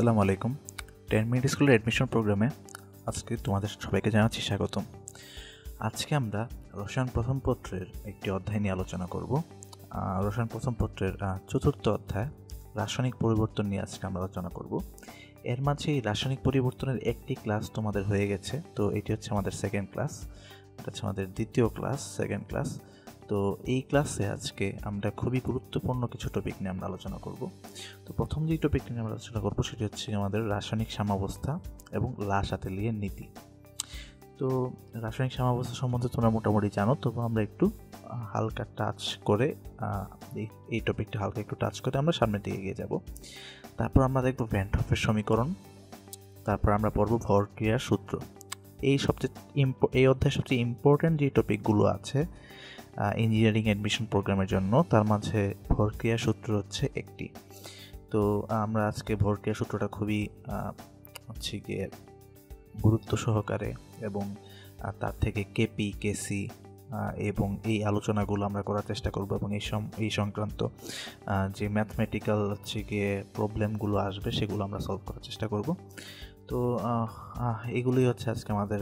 আসসালামু আলাইকুম। 10 মিনিট স্কুলের অ্যাডমিশন প্রোগ্রামে আজকে তোমাদের সবাইকে জানাচ্ছি স্বাগতম। আজকে আমরা রসায়ন প্রথম পত্রের একটি অধ্যায় নিয়ে আলোচনা করব। রসায়ন প্রথম পত্রের চতুর্থ অধ্যায় রাসায়নিক পরিবর্তন নিয়ে আজকে আমরা আলোচনা করব। এর মাঝে এই রাসায়নিক পরিবর্তনের একটি ক্লাস তোমাদের হয়ে গেছে, তো এটি হচ্ছে আমাদের সেকেন্ড ক্লাস, এটা হচ্ছে আমাদের দ্বিতীয় ক্লাস, সেকেন্ড ক্লাস। তো এই ক্লাসে আজকে আমরা খুবই গুরুত্বপূর্ণ কিছু টপিক নিয়ে আমরা আলোচনা করব। তো প্রথম যে টপিকটি নিয়ে আমরা আলোচনা করবো সেটি হচ্ছে আমাদের রাসায়নিক সাম্যাবস্থা এবং লা শাতেলিয়ের নীতি। তো রাসায়নিক সাম্যাবস্থা সম্বন্ধে তোমরা মোটামুটি জানো, তবু আমরা একটু হালকা টাচ করে এই টপিকটা হালকা একটু টাচ করে আমরা সামনের দিকে এগিয়ে যাব। তারপর আমরা দেখবো ভ্যান হফের সমীকরণ, তারপর আমরা পড়বো ভরক্রিয়ার সূত্র। এই অধ্যায়ের সবচেয়ে ইম্পর্টেন্ট যে টপিকগুলো আছে ইঞ্জিনিয়ারিং অ্যাডমিশন প্রোগ্রামের জন্য, তার মাঝে ভরক্রিয়া সূত্র হচ্ছে একটি। তো আমরা আজকে ভরক্রিয়া সূত্রটা খুবই হচ্ছে গিয়ে গুরুত্ব সহকারে এবং তার থেকে কেপি কেসি এবং এই আলোচনাগুলো আমরা করার চেষ্টা করব এবং এই সংক্রান্ত যে ম্যাথমেটিক্যাল হচ্ছে গিয়ে প্রবলেমগুলো আসবে সেগুলো আমরা সলভ করার চেষ্টা করব। তো এগুলোই হচ্ছে আজকে আমাদের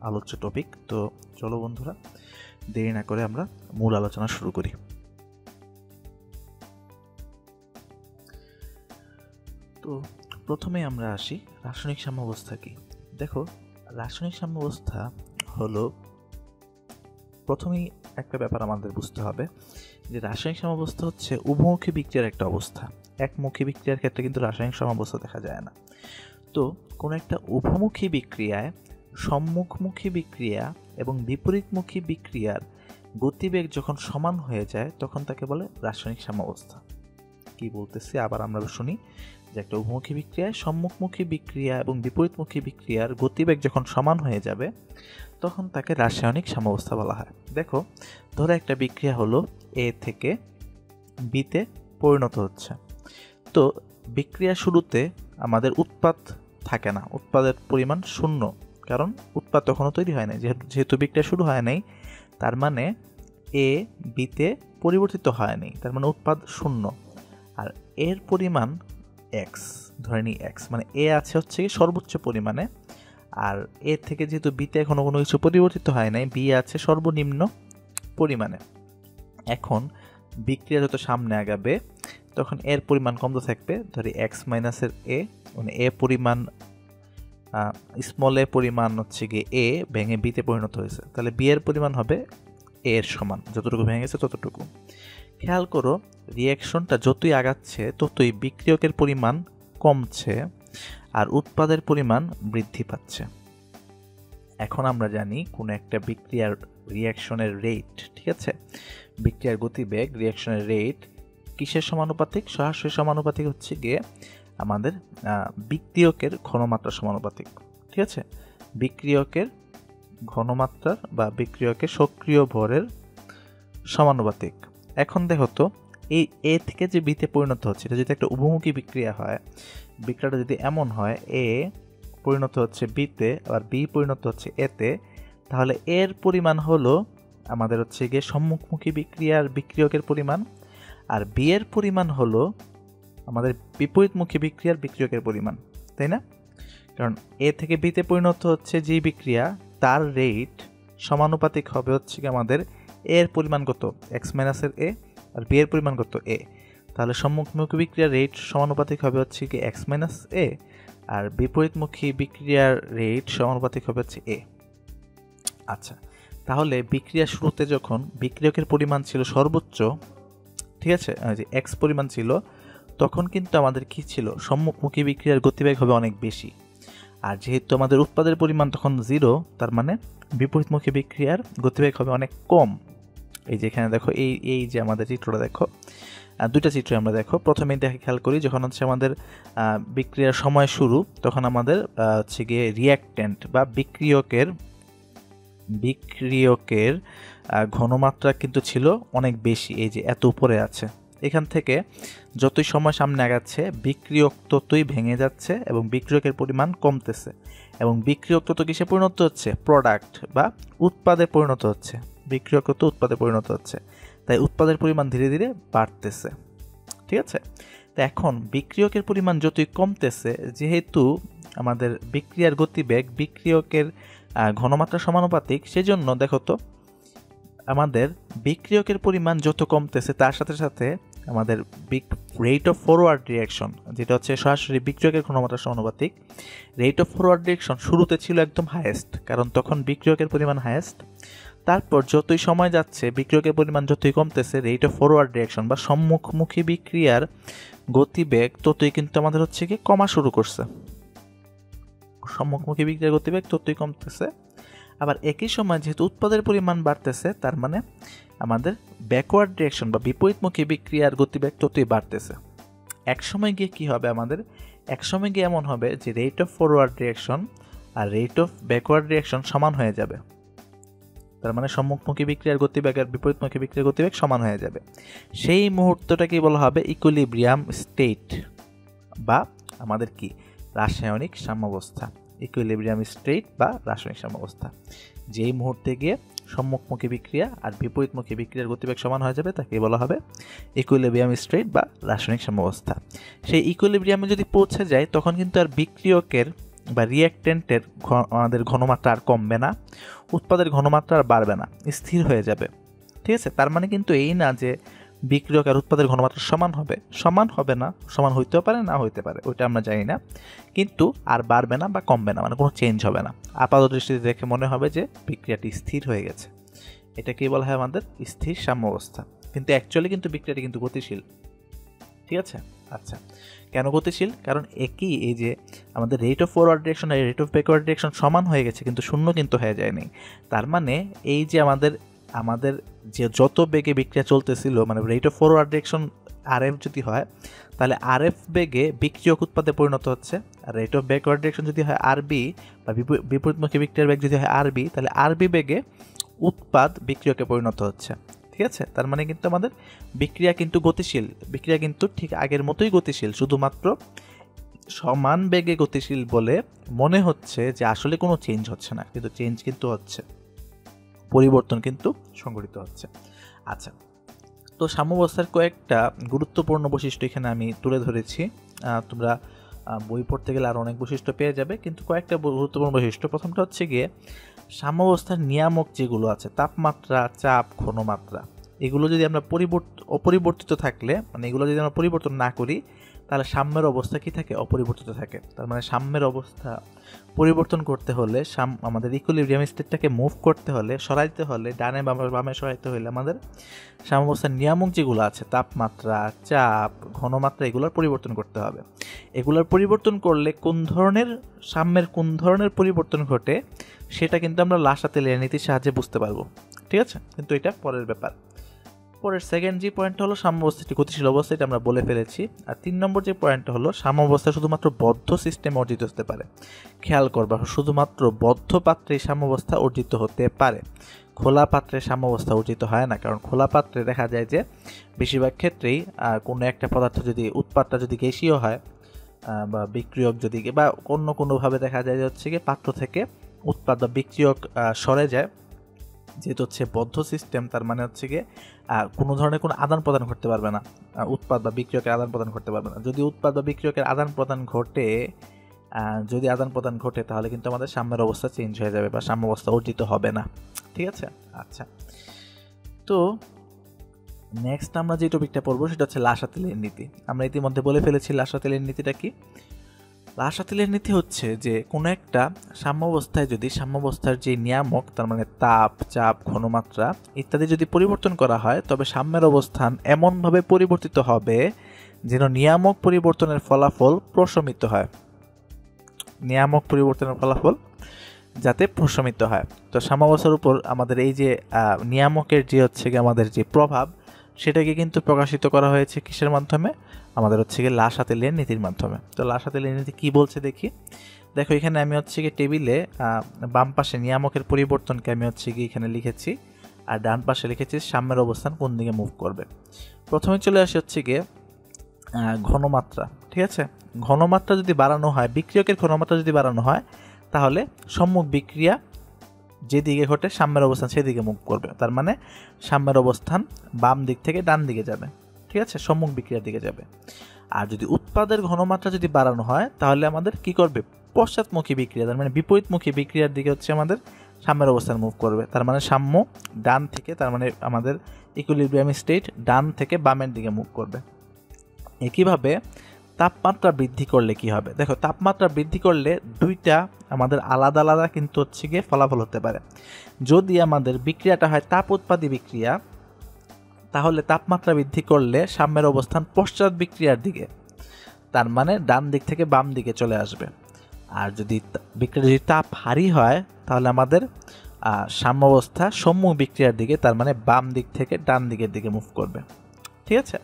আলোচ্য টপিক। তো চলো বন্ধুরা, দেরি না করে আমরা মূল আলোচনা শুরু করি। তো প্রথমে আমরা আসি রাসায়নিক সাম্যাবস্থা কি। দেখো, রাসায়নিক সাম্যাবস্থা হলো, প্রথমেই একটা ব্যাপার আমাদের বুঝতে হবে যে রাসায়নিক সাম্যাবস্থা হচ্ছে উভমুখী বিক্রিয়ার একটা অবস্থা। একমুখী বিক্রিয়ার ক্ষেত্রে কিন্তু রাসায়নিক সাম্যাবস্থা দেখা যায় না। তো কোনো একটা উভমুখী বিক্রিয়ায় সম্মুখমুখী বিক্রিয়া এবং বিপরীতমুখী বিক্রিয়ার গতিবেগ যখন সমান হয়ে যায় তখন তাকে বলে রাসায়নিক সাম্যাবস্থা। কি বলতেছি আবার আমরা শুনি, যে একটা উভমুখী বিক্রিয়ায় সম্মুখমুখী বিক্রিয়া এবং বিপরীতমুখী বিক্রিয়ার গতিবেগ যখন সমান হয়ে যাবে তখন তাকে রাসায়নিক সাম্যাবস্থা বলা হয়। দেখো, ধরো একটা বিক্রিয়া হলো এ থেকে বিতে পরিণত হচ্ছে। তো বিক্রিয়া শুরুতে আমাদের উৎপাদ থাকে না, উৎপাদের পরিমাণ শূন্য, কারণ উৎপাদ তখনও তৈরি হয় নাই। যেহেতু বিক্রিয়া শুরু হয় নাই, তার মানে এ বিতে পরিবর্তিত হয়নি, তার মানে উৎপাদ শূন্য। আর এর পরিমাণ এক্স, ধরে নিই এক্স, মানে এ আছে হচ্ছে কি সর্বোচ্চ পরিমাণে, আর এর থেকে যেহেতু বিতে এখনো কোনো কিছু পরিবর্তিত হয় নাই, বি আছে সর্বনিম্ন পরিমাণে। এখন বিক্রিয়া যত সামনে আগাবে তখন এর পরিমাণ কমতে থাকবে। ধরি এক্স মাইনাসের এ, মানে এ পরিমাণ স্মল এ পরিমাণ হচ্ছে গিয়ে এ ভেঙে বিতে পরিণত হয়েছে, তাহলে বি এর পরিমাণ হবে এ এর সমান, যতটুকু ভেঙে গেছে ততটুকু। খেয়াল করো, রিয়াকশনটা যতই আগাচ্ছে ততই বিক্রিয়কের পরিমাণ কমছে আর উৎপাদের পরিমাণ বৃদ্ধি পাচ্ছে। এখন আমরা জানি কোন একটা বিক্রিয়ার রিয়াকশনের রেট, ঠিক আছে, বিক্রিয়ার গতিবেগ রিয়াকশনের রেট কিসের সমানুপাতিক? সরাসরি সমানুপাতিক হচ্ছে গিয়ে আমাদের বিক্রিয়কের ঘনমাত্রার সমানুপাতিক, ঠিক আছে, বিক্রিয়কের ঘনমাত্রার বা বিক্রিয়কের সক্রিয় ভরের সমানুপাতিক। এখন দেখো তো, এই এ থেকে যে বিতে পরিণত হচ্ছে, এটা যদি একটা উভমুখী বিক্রিয়া হয়, বিক্রিয়াটা যদি এমন হয় এ পরিণত হচ্ছে বিতে আর বি পরিণত হচ্ছে এতে, তাহলে এর পরিমাণ হলো আমাদের হচ্ছে গিয়ে সম্মুখমুখী বিক্রিয়ার বিক্রিয়কের পরিমাণ, আর বি এর পরিমাণ হলো আমাদের বিপরীতমুখী বিক্রিয়ার বিক্রিয়কের পরিমাণ, তাই না? কারণ এ থেকে বিতে পরিণত হচ্ছে যে বিক্রিয়া, তার রেট সমানুপাতিক হবে হচ্ছে কি আমাদের এর পরিমাণ কত, এক্স মাইনাসের এ, আর বি এর পরিমাণ কত এ, তাহলে সম্মুখমুখী বিক্রিয়ার রেট সমানুপাতিক হবে হচ্ছে কি এক্স মাইনাস এ, আর বিপরীতমুখী বিক্রিয়ার রেট সমানুপাতিক হবে হচ্ছে এ। আচ্ছা, তাহলে বিক্রিয়া শুরুতে যখন বিক্রিয়কের পরিমাণ ছিল সর্বোচ্চ, ঠিক আছে, যে এক্স পরিমাণ ছিল, তখন কিন্তু আমাদের কি ছিল, সম্মুখমুখী বিক্রিয়ার গতিবেগ হবে অনেক বেশি। আর যেহেতু আমাদের উৎপাদের পরিমাণ তখন জিরো, তার মানে বিপরীতমুখী বিক্রিয়ার গতিবেগ হবে অনেক কম। এই যে এখানে দেখো, এই যে আমাদের চিত্রটা দেখো, দুইটা চিত্র আমরা দেখো, প্রথমেই দেখে খেয়াল করি যখন হচ্ছে আমাদের বিক্রিয়ার সময় শুরু, তখন আমাদের হচ্ছে গিয়ে রিয়াক্ট্যান্ট বা বিক্রিয়কের ঘনমাত্রা কিন্তু ছিল অনেক বেশি, এই যে এত উপরে আছে। এখান থেকে যতই সময় সামনে আগাচ্ছে বিক্রিয়ক ততই ভেঙে যাচ্ছে এবং বিক্রিয়কের পরিমাণ কমতেছে, এবং বিক্রিয়ক তত কিসে পরিণত হচ্ছে, প্রোডাক্ট বা উৎপাদে পরিণত হচ্ছে, বিক্রিয়ক তত উৎপাদে পরিণত হচ্ছে, তাই উৎপাদের পরিমাণ ধীরে ধীরে বাড়তেছে, ঠিক আছে। তো এখন বিক্রিয়কের পরিমাণ যতই কমতেছে, যেহেতু আমাদের বিক্রিয়ার গতিবেগ বিক্রিয়কের ঘনমাত্রা সমানুপাতিক, সেজন্য দেখো তো আমাদের বিক্রিয়কের পরিমাণ যত কমতেছে তার সাথে সাথে আমাদের রেট অফ ফরওয়ার্ড রিঅ্যাকশন, যেটা হচ্ছে সরাসরি বিক্রিয়কের ঘনমাত্রা সমানুপাতিক, রেট অফ ফরওয়ার্ড রিঅ্যাকশন শুরুতে ছিল একদম হাইয়েস্ট, কারণ তখন বিক্রিয়কের পরিমাণ হাইয়েস্ট। তারপর যতই সময় যাচ্ছে বিক্রিয়কের পরিমাণ যতই কমতেছে, রেট অফ ফরওয়ার্ড রিঅ্যাকশন বা সম্মুখমুখী বিক্রিয়ার গতিবেগ ততই কিন্তু আমাদের হচ্ছে কি কমা শুরু করছে। সম্মুখমুখী বিক্রিয়ার গতিবেগ ততই কমতেছে। আবার একই সময় যেহেতু উৎপাদের পরিমাণ বাড়তেছে, তার মানে আমাদের ব্যাকওয়ার্ড রিঅ্যাকশন বা বিপরীতমুখী বিক্রিয়ার গতিবেগ ততই বাড়তেছে। এক সময় গিয়ে কি হবে আমাদের, এক সময় গিয়ে এমন হবে যে রেট অফ ফরওয়ার্ড রিঅ্যাকশন আর রেট অফ ব্যাকওয়ার্ড রিঅ্যাকশন সমান হয়ে যাবে। তার মানে সম্মুখমুখী বিক্রিয়ার গতিবেগ আর বিপরীতমুখী বিক্রিয়ার গতিবেগ সমান হয়ে যাবে। সেই মুহূর্তটাকেই বলা হবে ইকুইলিব্রিয়াম স্টেট বা আমাদের কি রাসায়নিক সাম্যাবস্থা। ইকুইলিব্রিয়াম স্টেট বা রাসায়নিক সাম্যাবস্থা, যেই মুহূর্তে গিয়ে সম্মুখমুখী বিক্রিয়া আর বিপরীতমুখী বিক্রিয়ার গতিবেগ সমান হয়ে যাবে তাকে বলা হবে ইকুইলিব্রিয়াম স্টেট বা রাসায়নিক সাম্যাবস্থা। সেই ইকুইলিব্রিয়ামে যদি পৌঁছে যায় তখন কিন্তু আর বিক্রিয়কের বা রিঅ্যাকটেন্টের আমাদের ঘনমাত্রা আর কমবে না, উৎপাদের ঘনমাত্রা আর বাড়বে না, স্থির হয়ে যাবে। ঠিক আছে, তার মানে কিন্তু এই না যে বিক্রিয়ক আর উৎপাদের ঘনমাত্রা সমান হবে, সমান হবে না, সমান হইতেও পারে না হইতে পারে, ওইটা আমরা জানি না, কিন্তু আর বাড়বে না বা কমবে না, মানে কোনো চেঞ্জ হবে না। আপাত দৃষ্টিতে দেখে মনে হবে যে বিক্রিয়াটি স্থির হয়ে গেছে। এটাকেই বলা হয় আমাদের স্থির সাম্যাবস্থা। কিন্তু অ্যাকচুয়ালি কিন্তু বিক্রিয়াটি কিন্তু গতিশীল। ঠিক আছে, আচ্ছা, কেন গতিশীল? কারণ একই এই যে আমাদের রেট অফ ফরওয়ার্ড ডিরেকশন আর রেট অফ ব্যাকওয়ার্ড ডিরেকশন সমান হয়ে গেছে, কিন্তু শূন্য কিন্তু হয়ে যায়নি। তার মানে এই যে আমাদের যে যত বেগে বিক্রিয়া চলতেছিল, মানে rate of forward direction RF যদি হয়, তাহলে আরএফ বেগে বিক্রিয়ক উৎপাদে পরিণত হচ্ছে। আর রেট অফ ব্যাকওয়ার্ড ডিরেকশন যদি হয় আরবি বা বিপরীতমুখী বিক্রিয়ার বেগ যদি হয় আরবি, তাহলে আরবি বেগে উৎপাদ বিক্রিয়কে পরিণত হচ্ছে। ঠিক আছে, তার মানে কিন্তু আমাদের বিক্রিয়া কিন্তু গতিশীল, বিক্রিয়া কিন্তু ঠিক আগের মতোই গতিশীল, শুধুমাত্র সমান বেগে গতিশীল বলে মনে হচ্ছে যে আসলে কোনো চেঞ্জ হচ্ছে না, কিন্তু চেঞ্জ কিন্তু হচ্ছে, পরিবর্তন কিন্তু সংঘটিত হচ্ছে। আচ্ছা, তো সাম্যাবস্থার কয়েকটা গুরুত্বপূর্ণ বৈশিষ্ট্য এখানে আমি তুলে ধরেছি। তোমরা বই পড়তে গেলে আরও অনেক বৈশিষ্ট্য পেয়ে যাবে, কিন্তু কয়েকটা গুরুত্বপূর্ণ বৈশিষ্ট্য। প্রথমটা হচ্ছে গিয়ে সাম্যাবস্থার নিয়ামক যেগুলো আছে, তাপমাত্রা, চাপ, ঘনমাত্রা, এগুলো যদি আমরা অপরিবর্তিত থাকলে, মানে এগুলো যদি আমরা পরিবর্তন না করি, তাহলে সাম্যের অবস্থা কি থাকে? অপরিবর্তিত থাকে। তার মানে সাম্যের অবস্থা পরিবর্তন করতে হলে, আমাদের ইকুইলিব্রিয়াম স্টেটটাকে মুভ করতে হলে, সরাইতে হলে, ডানে বামে সরাইতে হলে আমাদের সাম্যাবস্থার নিয়ামক যেগুলো আছে, তাপমাত্রা, চাপ, ঘনমাত্রা, এগুলোর পরিবর্তন করতে হবে। এগুলোর পরিবর্তন করলে কোন ধরনের সাম্যের কোন ধরনের পরিবর্তন ঘটে সেটা কিন্তু আমরা লাসাতেলিয়ার নীতির সাহায্যে বুঝতে পারবো। ঠিক আছে, কিন্তু এটা পরের ব্যাপার। পরের সেকেন্ড যে পয়েন্ট হলো সাম্যাবস্থাটি গতিশীল অবস্থা, এটা আমরা বলে ফেলেছি। আর 3 নম্বর যে পয়েন্ট হলো সাম্যাবস্থা শুধুমাত্র বদ্ধ সিস্টেমে অর্জিত হতে পারে। খেয়াল করবা, শুধুমাত্র বদ্ধ পাত্রে সাম্যাবস্থা অর্জিত হতে পারে, খোলা পাত্রে সাম্যাবস্থা অর্জিত হয় না। কারণ খোলা পাত্রে দেখা যায় যে বেশিরভাগ ক্ষেত্রেই কোনো একটা পদার্থ যদি উৎপাদটা যদি গ্যাসীয় হয় বা বিক্রিয়ক যদি বা কোনোভাবে দেখা যায় যে হচ্ছে কি পাত্র থেকে উৎপাদ বা বিক্রিয়ক সরে যায়, যেহেতু হচ্ছে বদ্ধ সিস্টেম, তার মানে হচ্ছে গিয়ে কোনো ধরনের কোনো আদান প্রদান করতে পারবে না, উৎপাদ বা বিক্রিয়কের আদান প্রদান করতে পারবে না। যদি উৎপাদ বা বিক্রিয়কের আদান প্রদান ঘটে তাহলে কিন্তু আমাদের সাম্যের অবস্থা চেঞ্জ হয়ে যাবে বা সাম্য অবস্থা অর্জিত হবে না। ঠিক আছে, আচ্ছা, তো নেক্সট আমরা যে টপিকটা পড়বো সেটা হচ্ছে লাসাতেলিয়ার নীতি। আমরা ইতিমধ্যে বলে ফেলেছি লাসাতেলিয়ার নীতিটা কি। লাসাতেলিয়ার নীতি হচ্ছে যে কোনো একটা সাম্যাবস্থায় যদি সাম্যাবস্থার যে নিয়ামক, তার মানে তাপ, চাপ, ঘনমাত্রা ইত্যাদি যদি পরিবর্তন করা হয়, তবে সাম্যের অবস্থান এমনভাবে পরিবর্তিত হবে যেন নিয়ামক পরিবর্তনের ফলাফল প্রশমিত হয়, নিয়ামক পরিবর্তনের ফলাফল যাতে প্রশমিত হয়। তো সাম্যাবস্থার উপর আমাদের এই যে নিয়ামকের যে হচ্ছে কি আমাদের যে প্রভাব, সেটাকে কিন্তু প্রকাশিত করা হয়েছে কিসের মাধ্যমে? আমাদের হচ্ছে গিয়ে লাসাতেলিয়ার নীতির মাধ্যমে। তো লাসাতেলিয়ার নীতি কী বলছে দেখি। দেখো, এখানে আমি হচ্ছে গিয়ে টেবিলে বাম পাশে নিয়ামকের পরিবর্তনকে আমি হচ্ছে গিয়ে এখানে লিখেছি, আর ডান পাশে লিখেছি সাম্যের অবস্থান কোন দিকে মুভ করবে। প্রথমে চলে আসে হচ্ছে গিয়ে ঘনমাত্রা। ঠিক আছে, ঘনমাত্রা যদি বাড়ানো হয়, বিক্রিয়কের ঘনমাত্রা যদি বাড়ানো হয়, তাহলে সম্মুখ বিক্রিয়া যেদিকে ঘটে সাম্যের অবস্থান সেদিকে মুভ করবে। তার মানে সাম্যের অবস্থান বাম দিক থেকে ডান দিকে যাবে। ঠিক আছে, সম্মুখ বিক্রিয়ার দিকে যাবে। আর যদি উৎপাদের ঘনমাত্রা যদি বাড়ানো হয় তাহলে আমাদের কি করবে, পশ্চাৎমুখী বিক্রিয়া, তার মানে বিপরীতমুখী বিক্রিয়ার দিকে হচ্ছে আমাদের সাম্যের অবস্থান মুভ করবে। তার মানে সাম্য ডান থেকে, তার মানে আমাদের ইকুইলিব্রিয়াম স্টেট ডান থেকে বামের দিকে মুভ করবে। একইভাবে তাপমাত্রা বৃদ্ধি করলে কি হবে, দেখো তাপমাত্রা বৃদ্ধি করলে দুইটা আমাদের আলাদা আলাদা কিন্তু হচ্ছে গিয়ে ফলাফল হতে পারে। যদি আমাদের বিক্রিয়াটা হয় তাপ উৎপাদী বিক্রিয়া, তাহলে তাপমাত্রা বৃদ্ধি করলে সাম্যের অবস্থান পশ্চাৎ বিক্রিয়ার দিকে, তার মানে ডান দিক থেকে বাম দিকে চলে আসবে। আর যদি বিক্রিয়া যদি তাপ হারি হয় তাহলে আমাদের সাম্য অবস্থা সম্মুখ বিক্রিয়ার দিকে, তার মানে বাম দিক থেকে ডান দিকের দিকে মুভ করবে। ঠিক আছে।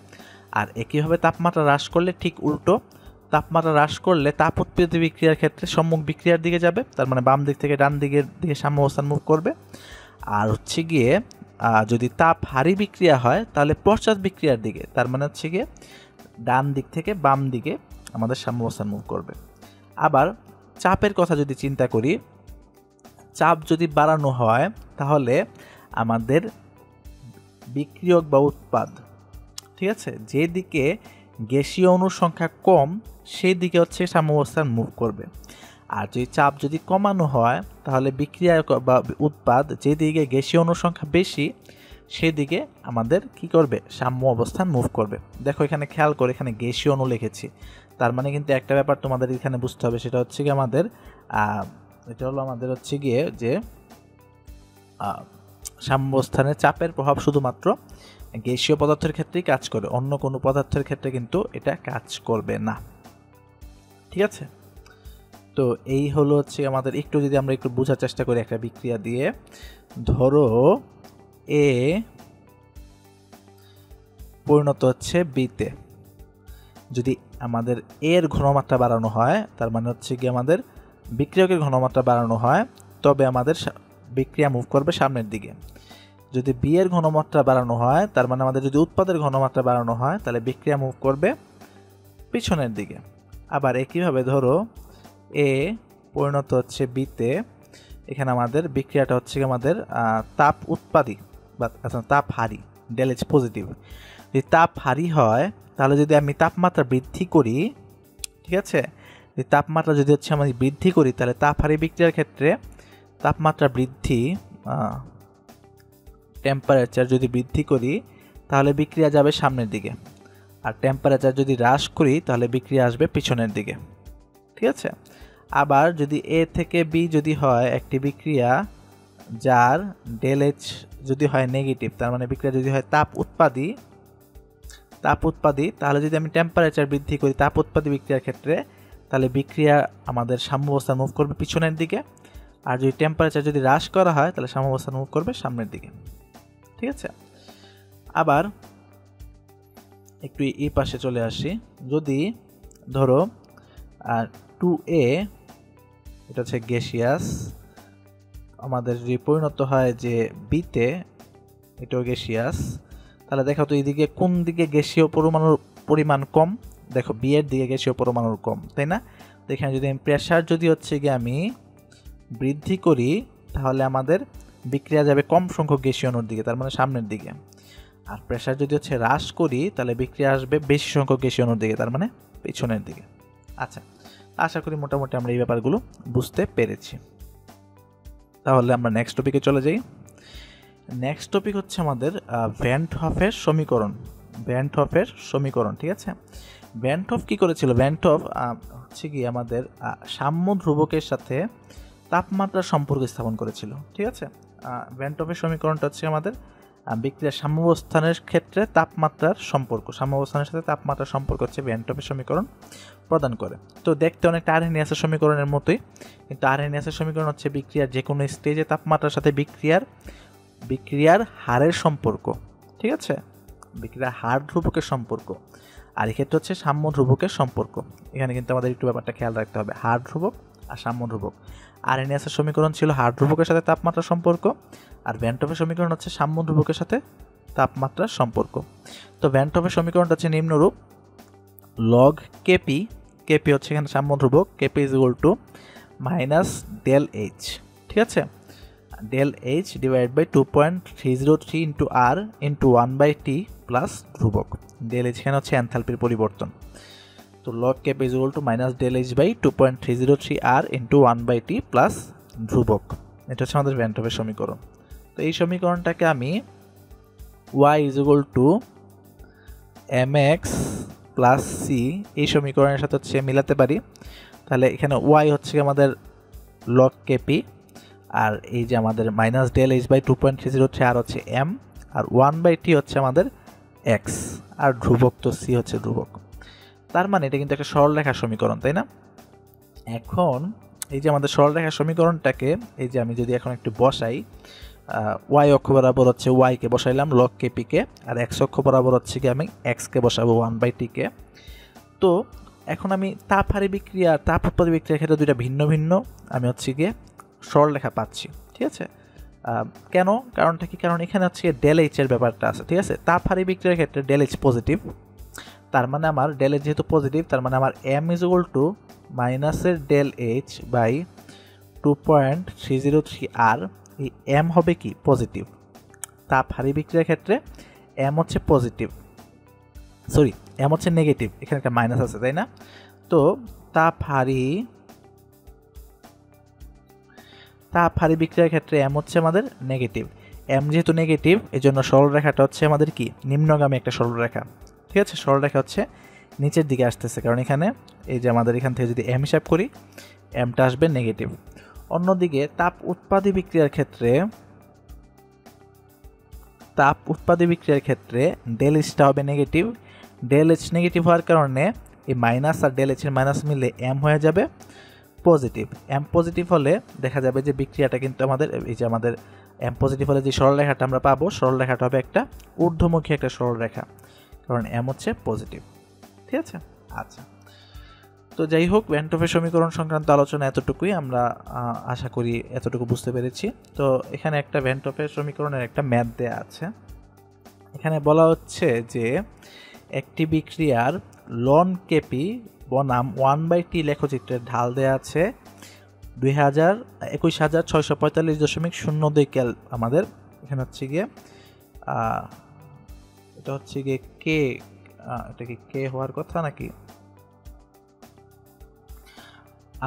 আর একইভাবে তাপমাত্রা হ্রাস করলে ঠিক উল্টো, তাপমাত্রা হ্রাস করলে তাপ উৎপাদী বিক্রিয়ার ক্ষেত্রে সম্মুখ বিক্রিয়ার দিকে যাবে, তার মানে বাম দিক থেকে ডান দিকের দিকে সাম্য অবস্থান মুভ করবে। আর হচ্ছে গিয়ে যদি তাপ হারি বিক্রিয়া হয় তাহলে পশ্চাৎ বিক্রিয়ার দিকে, তার মানে হচ্ছে গিয়ে ডান দিক থেকে বাম দিকে আমাদের সাম্য অবস্থান মুভ করবে। আবার চাপের কথা যদি চিন্তা করি, চাপ যদি বাড়ানো হয় তাহলে আমাদের বিক্রিয়ক বা উৎপাদ, ঠিক আছে, যেদিকে গ্যাসীয় অণুর সংখ্যা কম সেই দিকে হচ্ছে সাম্য অবস্থান মুভ করবে। আর যদি চাপ যদি কমানো হয় তাহলে বিক্রিয়া বা উৎপাদ যেদিকে গ্যাসীয় অণুর সংখ্যা বেশি সেদিকে আমাদের কি করবে, সাম্য অবস্থান মুভ করবে। দেখো এখানে খেয়াল করে এখানে গ্যাসীয় অণু লিখেছি, তার মানে কিন্তু একটা ব্যাপার তোমাদের এখানে বুঝতে হবে, সেটা হচ্ছে গিয়ে আমাদের এটা হলো আমাদের হচ্ছে গিয়ে যে সাম্য অবস্থানের চাপের প্রভাব শুধুমাত্র গ্যাসীয় পদার্থের ক্ষেত্রেই কাজ করে, অন্য কোনো পদার্থের ক্ষেত্রে কিন্তু এটা কাজ করবে না। ঠিক আছে। তো এই হলো হচ্ছে আমাদের, একটু যদি আমরা একটু বোঝার চেষ্টা করি একটা বিক্রিয়া দিয়ে, ধরো এ পরিণত হচ্ছে বিতে, যদি আমাদের এর ঘনমাত্রা বাড়ানো হয় তার মানে হচ্ছে কি আমাদের বিক্রিয়কের ঘনমাত্রা বাড়ানো হয়, তবে আমাদের বিক্রিয়া মুভ করবে সামনের দিকে। যদি বি এর ঘনমাত্রা বাড়ানো হয় তার মানে আমাদের যদি উৎপাদের ঘনমাত্রা বাড়ানো হয় তাহলে বিক্রিয়া মুভ করবে পিছনের দিকে। আবার একইভাবে ধরো এ পরিণত হচ্ছে বিতে, এখানে আমাদের বিক্রিয়াটা হচ্ছে আমাদের তাপ উৎপাদী বা তাপ হারি, ডেল এইচ পজিটিভ। যদি তাপ হারি হয় তাহলে যদি আমি তাপমাত্রা বৃদ্ধি করি, ঠিক আছে, যদি তাপমাত্রা যদি হচ্ছে আমি বৃদ্ধি করি তাহলে তাপ হারি বিক্রিয়ার ক্ষেত্রে তাপমাত্রা বৃদ্ধি, টেম্পারেচার যদি বৃদ্ধি করি তাহলে বিক্রিয়া যাবে সামনের দিকে, আর টেম্পারেচার যদি হ্রাস করি তাহলে বিক্রিয়া আসবে পিছনের দিকে। ঠিক আছে। আবার যদি এ থেকে বি যদি হয় একটি বিক্রিয়া যার ডেল এইচ যদি হয় নেগেটিভ, তার মানে বিক্রিয়া যদি হয় তাপ উৎপাদী, তাহলে যদি আমি টেম্পারেচার বৃদ্ধি করি তাপ উৎপাদী বিক্রিয়ার ক্ষেত্রে তাহলে বিক্রিয়া আমাদের সাম্য অবস্থান মুভ করবে পিছনের দিকে, আর যদি টেম্পারেচার যদি হ্রাস করা হয় তাহলে সাম্য অবস্থান মুভ করবে সামনের দিকে। ঠিক আছে। আবার একটু এই পাশে চলে আসি, যদি ধরো 2A এটা হচ্ছে গ্যাসিয়াস, আমাদের যদি পরিণত হয় যে বিতে এটাও গ্যাসিয়াস, তাহলে দেখো তো এইদিকে কোন দিকে গ্যাসীয় পরমাণুর পরিমাণ কম, দেখো বি এর দিকে গ্যাসীয় পরমাণুর কম, তাই না? তো এখানে যদি আমি প্রেশার যদি হচ্ছে গিয়ে আমি বৃদ্ধি করি তাহলে আমাদের বিক্রিয়া যাবে কম সংখ্যক গ্যাসীয় অণুর দিকে, তার মানে সামনের দিকে। আর প্রেশার যদি হচ্ছে হ্রাস করি তাহলে বিক্রিয়া আসবে বেশি সংখ্যক গ্যাসীয় অণুর দিকে, তার মানে পিছনের দিকে। আচ্ছা, আশা করি মোটামুটি আমরা এই ব্যাপারগুলো বুঝতে পেরেছি। তাহলে আমরা নেক্সট টপিকে চলে যাই। নেক্সট টপিক হচ্ছে আমাদের ভ্যান হফের সমীকরণ। ঠিক আছে। ভ্যান হফ কি করেছিল? ভ্যান হফ হচ্ছে কি আমাদের সাম্য ধ্রুবকের সাথে তাপমাত্রার সম্পর্ক স্থাপন করেছিল। ঠিক আছে। ভ্যান হফের সমীকরণটা হচ্ছে আমাদের বিক্রিয়ার সাম্যাবস্থানের ক্ষেত্রে তাপমাত্রার সম্পর্ক, সাম্যাবস্থানের সাথে তাপমাত্রার সম্পর্ক হচ্ছে ভ্যান হফের সমীকরণ প্রদান করে। তো দেখতে অনেকটা আরহেনিয়াসের সমীকরণের মতোই, কিন্তু আরহেনিয়াসের সমীকরণ হচ্ছে বিক্রিয়ার যে কোনো স্টেজে তাপমাত্রার সাথে বিক্রিয়ার হারের সম্পর্ক। ঠিক আছে, বিক্রিয়ার হার ধ্রুবকের সম্পর্ক, আর এক্ষেত্রে হচ্ছে সাম্য ধ্রুবকের সম্পর্ক। এখানে কিন্তু আমাদের একটু ব্যাপারটা খেয়াল রাখতে হবে, হার ধ্রুবক আর সাম্য ধ্রুবক। আরহেনিয়াসের সমীকরণ ছিল হার ধ্রুবকের সাথে তাপমাত্রার সম্পর্ক, আর ভ্যান হফের সমীকরণ হচ্ছে সাম্য ধ্রুবকের সাথে তাপমাত্রার সম্পর্ক। তো ভ্যান হফের সমীকরণটা হচ্ছে নিম্নরূপ: লগ কেপি, কেপি হচ্ছে এখানে সাম্য ধ্রুবক, KP is equal to minus del H. ঠিক আছে, del H divide by 2.303 into R into 1/t plus ধ্রুবক। ডেল এইচ এখানে হচ্ছে এনথালপির পরিবর্তন। তো log cap is equal to minus del h by 2.303 r into 1/t plus ধ্রুবক। এটা হচ্ছে আমাদের ভ্যান টপের সমীকরণ। তো এই সমীকরণটাকে আমি y is equal to mx plus c এই সমীকরণের সাথে হচ্ছে মিলাতে পারি। তাহলে এখানে y হচ্ছে আমাদের log kp, আর এই যে আমাদের মাইনাস ডেল এইচ বাই 2.303 আর হচ্ছে m, আর 1/t হচ্ছে আমাদের x, আর ধ্রুবক তো c হচ্ছে ধ্রুবক। তার মানে এটা কিন্তু একটা সরলরেখার সমীকরণ, তাই না? এখন এই যে আমাদের সরলরেখার সমীকরণটাকে এই যে আমি যদি এখন একটু বসাই, y অক্ষ বরাবর হচ্ছে y কে বসাইলাম log kp কে, আর x অক্ষ বরাবর হচ্ছে কি আমি x কে বসাবো 1/t কে। তো এখন আমি তাপ হারি বিক্রিয়া আর তাপ উৎপাদী বিক্রিয়ার ক্ষেত্রে দুইটা ভিন্ন ভিন্ন আমি হচ্ছে গিয়ে সরলরেখা পাচ্ছি, ঠিক আছে? কেন? কারণটা কি? কারণ এখানে হচ্ছে ডেল এইচ এর ব্যাপারটা আছে, ঠিক আছে? তাপ হারি বিক্রিয়ার ক্ষেত্রে ডেল এইচ পজিটিভ, তার মানে আমার ডেল এইচ যেহেতু পজিটিভ, তার মানে আমার m ইজ ইকুয়াল টু মাইনাসের ডেল এইচ বাই 2.303 r। এই m হবে কি? পজিটিভ। তাপ হারি বিক্রিয়ার ক্ষেত্রে m হচ্ছে পজিটিভ, সরি m হচ্ছে নেগেটিভ, এখানে একটা মাইনাস আছে, তাই না? তো তাপ হারি বিক্রিয়ার ক্ষেত্রে m হচ্ছে আমাদের নেগেটিভ। m যেহেতু নেগেটিভ, এই জন্য সরলরেখাটা হচ্ছে আমাদের কি? নিম্নগামী একটা সরলরেখা, ঠিক আছে? সরলরেখা হচ্ছে নিচের দিকে আসতেছে, কারণ এখানে এই যে আমাদের এখান থেকে যদি m হিসাব করি, mটা আসবে নেগেটিভ। অন্যদিকে তাপ উৎপাদী বিক্রিয়ার ক্ষেত্রে ডেল এইচটা হবে নেগেটিভ। ডেল এইচ নেগেটিভ হওয়ার কারণে এই মাইনাস আর ডেল এইচের মাইনাস মিলে m হয়ে যাবে পজিটিভ। m পজিটিভ হলে দেখা যাবে যে বিক্রিয়াটা কিন্তু আমাদের এই যে আমাদের m পজিটিভ হলে যে সরলরেখাটা আমরা পাবো, সরলরেখাটা হবে একটা ঊর্ধ্বমুখী একটা সরলরেখা, কারণ m হচ্ছে পজিটিভ, ঠিক আছে? আচ্ছা, তো যাই হোক, ভ্যান টপের সমীকরণ সংক্রান্ত আলোচনা এতটুকুই। আমরা আশা করি এতটুকু বুঝতে পেরেছি। তো এখানে একটা ভ্যান টপের সমীকরণের একটা ম্যাথ দেয়া আছে। এখানে বলা হচ্ছে যে একটি বিক্রিয়ার লন কেপি বনাম 1/t লেখচিত্রের ঢাল দেয়া আছে 21,645.02 ক্যাল। আমাদের এখানে হচ্ছে গিয়ে এটা হচ্ছে গিয়ে কে, এটা কি কে হওয়ার কথা নাকি?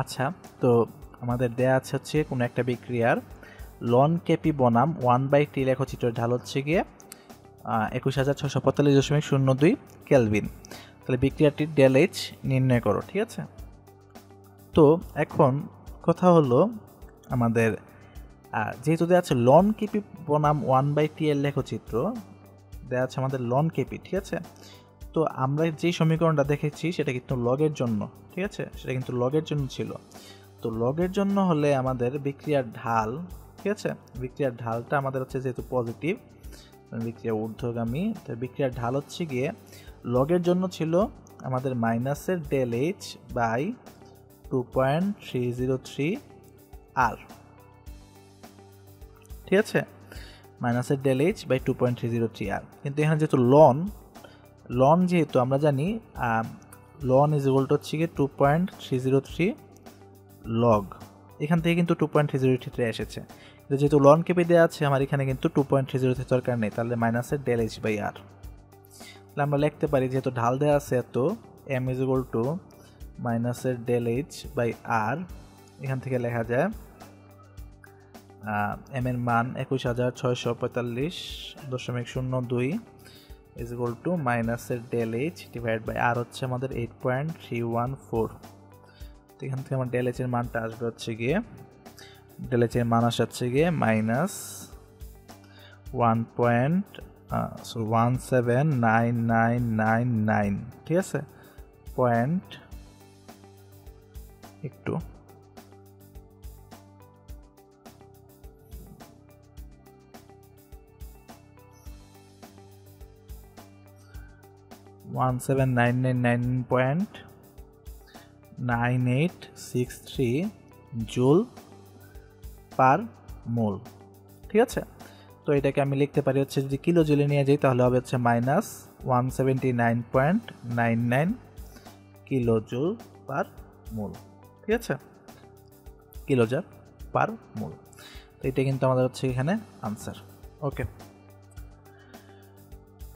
আচ্ছা, তো আমাদের দেয়া আছে হচ্ছে কোনো একটা বিক্রিয়ার লন কেপি বনাম 1/t লেখচিত্রের ঢাল হচ্ছে গিয়ে 21,645.02 কেলভিন। তাহলে বিক্রিয়াটির ডেল এইচ নির্ণয় করো, ঠিক আছে? তো এখন কথা হলো আমাদের যেহেতু দেওয়া আছে লন কেপি বনাম 1/t এর লেখচিত্র, দেওয়া আছে আমাদের লন কেপি, ঠিক আছে? তো আমরা যে সমীকরণটা দেখেছি সেটা কিন্তু লগের জন্য, ঠিক আছে? সেটা কিন্তু লগের জন্য ছিল। তো লগের জন্য হলে আমাদের বিক্রিয়ার ঢাল, ঠিক আছে? বিক্রিয়ার ঢালটা আমাদের হচ্ছে যেহেতু পজিটিভ, বিক্রিয়া ঊর্ধ্বগামী, তো বিক্রিয়ার ঢাল হচ্ছে গিয়ে লগের জন্য ছিল আমাদের মাইনাসের ডেল এইচ বাই 2.303 আর, ঠিক আছে? মাইনাসের ডেল এইচ বাই 2.303 আর। কিন্তু এখানে যেহেতু লন যেহেতু আমরা জানি লন ইজ ইকুয়াল টু হচ্ছে গিয়ে 2.303 লগ, এখান থেকে কিন্তু 2.303 এসেছে। কিন্তু যেহেতু লন কেপি দেওয়া আছে আমার এখানে কিন্তু 2.303 দরকার নেই, তাহলে মাইনাসের ডেল এইচ বাই আর। তাহলে আমরা লিখতে পারি যেহেতু ঢাল দেওয়া আছে এত, m ইজ ইকুয়াল টু মাইনাসের ডেল এইচ বাই আর, এখান থেকে লেখা যায় m এর মান 21,645.02 ইজ ইকুয়াল টু মাইনাসের ডেল এইচ ডিভাইড বাই আর হচ্ছে আমাদের 8.314। এখান থেকে আমার ডেল এইচ এর মানটা আসবে হচ্ছে গিয়ে, ডেল এইচ এর মান আসছে গিয়ে মাইনাস 1.17999, ঠিক আছে? পয়েন্ট একটু 17999.9863 জুল পার মোল, ঠিক আছে? তো এটাকে আমি লিখতে পারি হচ্ছে যদি কিলো জুলে নিয়ে যাই তাহলে হবে হচ্ছে মাইনাস 179.99 কিলো জুল পার মোল, ঠিক আছে? কিলোজার পার মোল। তো এটা কিন্তু আমাদের হচ্ছে এখানে আনসার। ওকে,